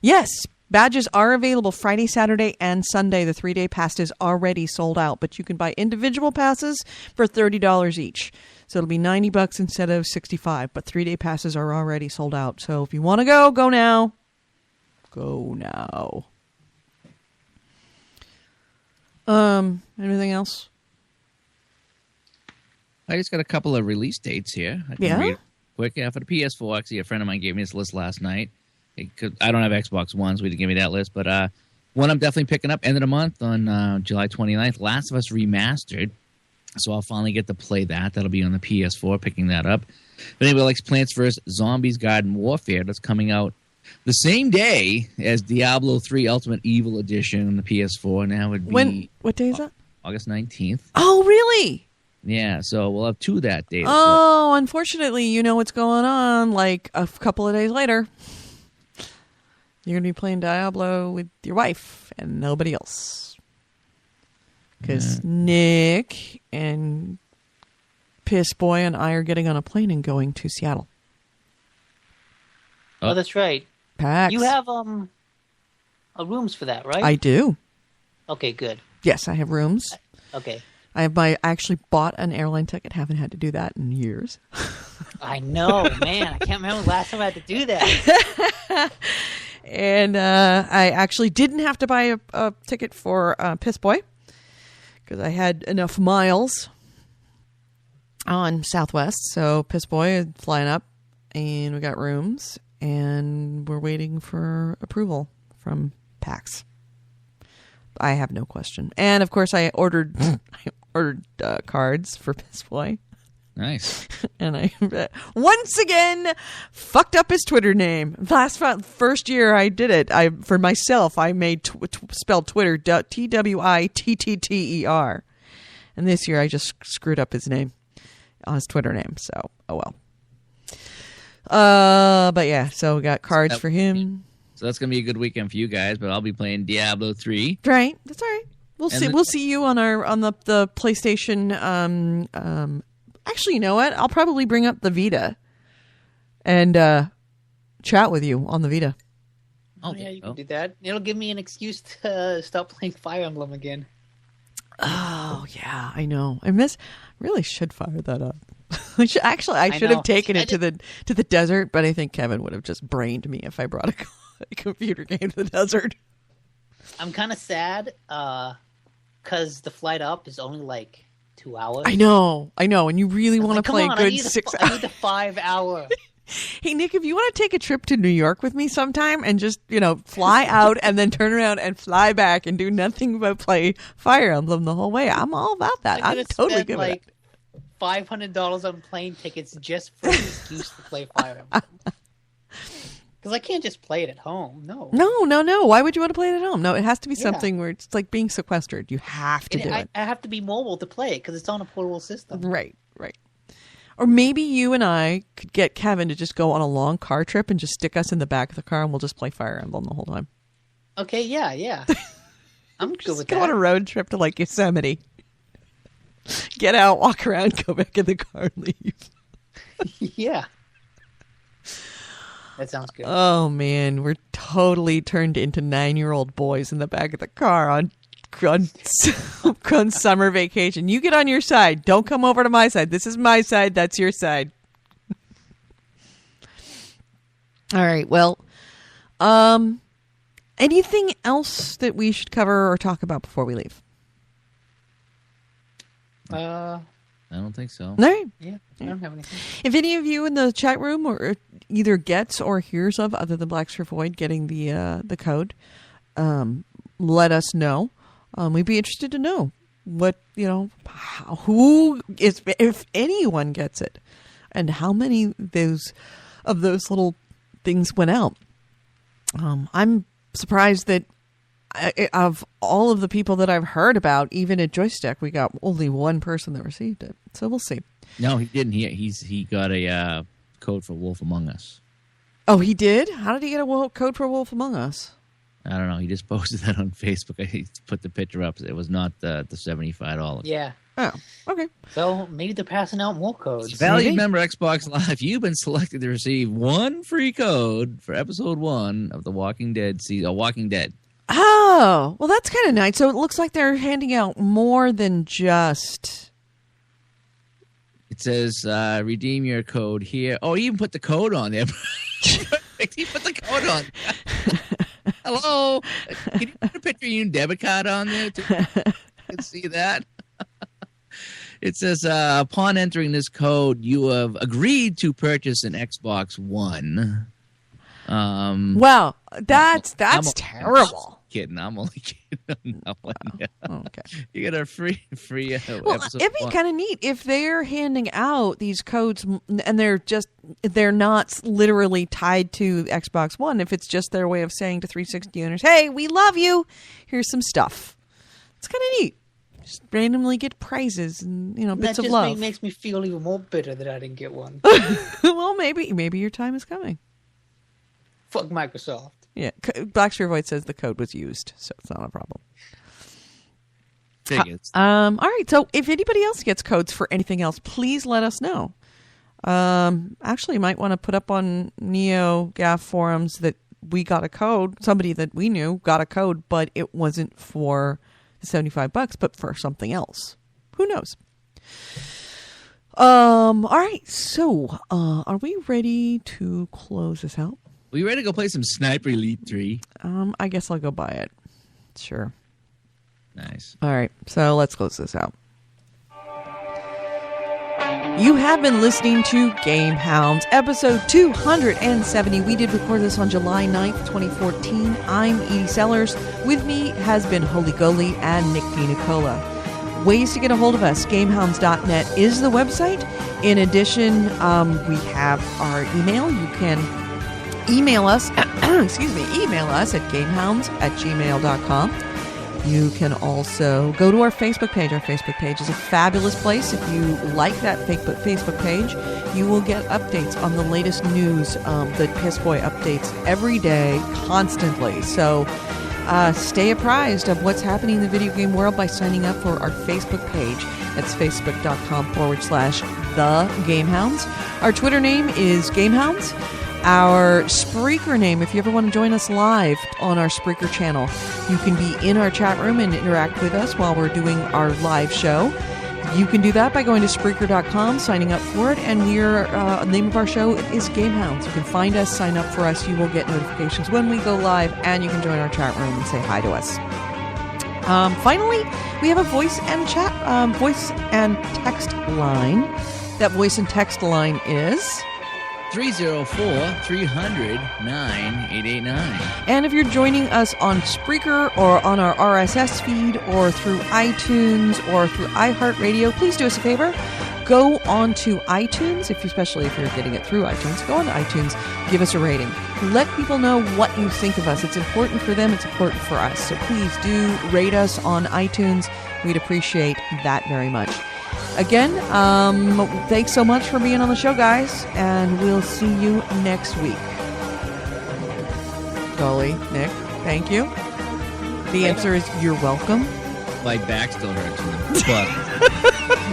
Yes. Badges are available Friday, Saturday, and Sunday. The 3-day pass is already sold out, but you can buy individual passes for $30 each. So it'll be $90 instead of $65, but 3-day passes are already sold out. So if you want to go now. Go now. Anything else? I just got a couple of release dates here. I can read quick. Yeah, for the PS4, actually, a friend of mine gave me this list last night. I don't have Xbox One, so he didn't give me that list. But One I'm definitely picking up end of the month on July 29th, Last of Us Remastered. So I'll finally get to play that. That'll be on the PS4, picking that up. If anybody likes Plants vs. Zombies Garden Warfare, that's coming out the same day as Diablo 3 Ultimate Evil Edition on the PS4. And that would be... What day is that? August 19th. Oh, really? Yeah, so we'll have two that day. Oh, unfortunately, you know what's going on. Like a couple of days later, you're going to be playing Diablo with your wife and nobody else. Because Nick and Piss Boy and I are getting on a plane and going to Seattle. Oh, that's right. PAX. You have rooms for that, right? I do. Okay, good. Yes, I have rooms. Okay. I actually bought an airline ticket. Haven't had to do that in years. I know, man. I can't remember the last time I had to do that. And I actually didn't have to buy a ticket for Piss Boy because I had enough miles on Southwest. So Piss Boy is flying up, and we got rooms, and we're waiting for approval from PAX. I have no question. And of course, I ordered cards for Piss Boy. Nice. And I once again fucked up his Twitter name. First year I did it. For myself, I made spelled Twitter Twitter, and this year I just screwed up his name on his Twitter name. So oh well. But yeah, so we got cards for him. So that's gonna be a good weekend for you guys. But I'll be playing Diablo 3. Right, that's all right. We'll see you on the PlayStation. Actually, you know what? I'll probably bring up the Vita and chat with you on the Vita. Oh, yeah, you can do that. It'll give me an excuse to stop playing Fire Emblem again. Oh, yeah, I know. Really should fire that up. I should have taken it to the desert, but I think Kevin would have just brained me if I brought a computer game to the desert. I'm kind of sad because the flight up is only like 2 hours. I know. And you really want to play a good 6 hours. I need the 5 hour. Hey, Nick, if you want to take a trip to New York with me sometime and just, fly out and then turn around and fly back and do nothing but play Fire Emblem the whole way, I'm all about that. I'm totally good with it. $500 on plane tickets just for an excuse to play Fire Emblem. Because I can't just play it at home. No. No. Why would you want to play it at home? No, it has to be something where it's like being sequestered. You have to do it. I have to be mobile to play it because it's on a portable system. Right. Or maybe you and I could get Kevin to just go on a long car trip and just stick us in the back of the car and we'll just play Fire Emblem the whole time. Okay, yeah. I'm good with that. Go on a road trip to like Yosemite. Get out, walk around, go back in the car and leave. Yeah. That sounds good. Oh, man. We're totally turned into 9-year-old boys in the back of the car on summer vacation. You get on your side. Don't come over to my side. This is my side. That's your side. All right. Well, anything else that we should cover or talk about before we leave? I don't think so. All right. Yeah, I don't have anything. If any of you in the chat room or either gets or hears of, other than Blacks for Void, getting the code, let us know. We'd be interested to know what, who is, if anyone gets it, and how many of those little things went out. I'm surprised that of all of the people that I've heard about, even at Joystick, we got only one person that received it. So we'll see. No, he didn't. He got a code for Wolf Among Us. Oh, he did? How did he get a code for Wolf Among Us? I don't know. He just posted that on Facebook. I put the picture up. It was not the $75. Yeah. Oh, okay. So maybe they're passing out more codes. Valued member Xbox Live, you've been selected to receive one free code for episode 1 of the Walking Dead season. Walking Dead. Oh, well, that's kind of nice. So it looks like they're handing out more than just. It says redeem your code here. Oh, he even put the code on there. He put the code on. Hello. Can you put a picture of your debit card on there? You can see that. It says, upon entering this code, you have agreed to purchase an Xbox One. Wow, that's terrible. kidding. I'm only kidding on that one. Yeah. Okay. You get a free Well, episode. it'd be kind of neat if they're handing out these codes and they're not literally tied to Xbox One. If it's just their way of saying to 360 owners, "Hey, we love you. Here's some stuff." It's kind of neat. Just randomly get prizes and bits of love. That makes me feel even more bitter that I didn't get one. Well, maybe your time is coming. Fuck Microsoft. Yeah, Black Spear Void says the code was used, so it's not a problem. Tickets. All right, so if anybody else gets codes for anything else, please let us know. Actually, you might want to put up on NeoGAF forums that we got a code. Somebody that we knew got a code, but it wasn't for the $75, but for something else. Who knows? All right, so are we ready to close this out? We ready to go play some Sniper Elite 3? I guess I'll go buy it. Sure. Nice. All right, so let's close this out. You have been listening to GameHounds, episode 270. We did record this on July 9th, 2014. I'm Edie Sellers. With me has been Holy Goalie and Nick DiNicola. Ways to get a hold of us. GameHounds.net is the website. In addition, we have our email. You can email us, email us at gamehounds@gmail.com. You can also go to our Facebook page. Our Facebook page is a fabulous place. If you like that Facebook page, you will get updates on the latest news, the Piss Boy updates every day, constantly. So stay apprised of what's happening in the video game world by signing up for our Facebook page. That's facebook.com/The Gamehounds. Our Twitter name is Gamehounds. Our Spreaker name, if you ever want to join us live on our Spreaker channel, you can be in our chat room and interact with us while we're doing our live show. You can do that by going to Spreaker.com, signing up for it, and the name of our show is Gamehounds. You can find us, sign up for us, you will get notifications when we go live, and you can join our chat room and say hi to us. Finally, we have a voice and text line. That voice and text line is 304-300-9889. And if you're joining us on Spreaker or on our RSS feed or through iTunes or through iHeartRadio, please do us a favor. Go on to iTunes, especially if you're getting it through iTunes. Go on to iTunes, give us a rating. Let people know what you think of us. It's important for them. It's important for us. So please do rate us on iTunes. We'd appreciate that very much. Again, thanks so much for being on the show, guys, and we'll see you next week. Dolly, Nick, thank you. The answer is you're welcome. My back still hurts from the butt.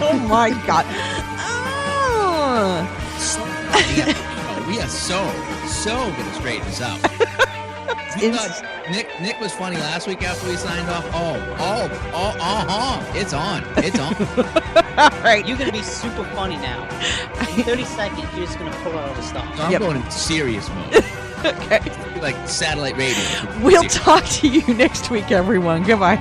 Oh my God. We are so gonna straighten this out. Nick was funny last week after we signed off. It's on. All right. You're going to be super funny now. In 30 seconds, you're just going to pull out all the stuff. So I'm going into serious mode. Okay. Like satellite radio. We'll talk to you next week, everyone. Goodbye.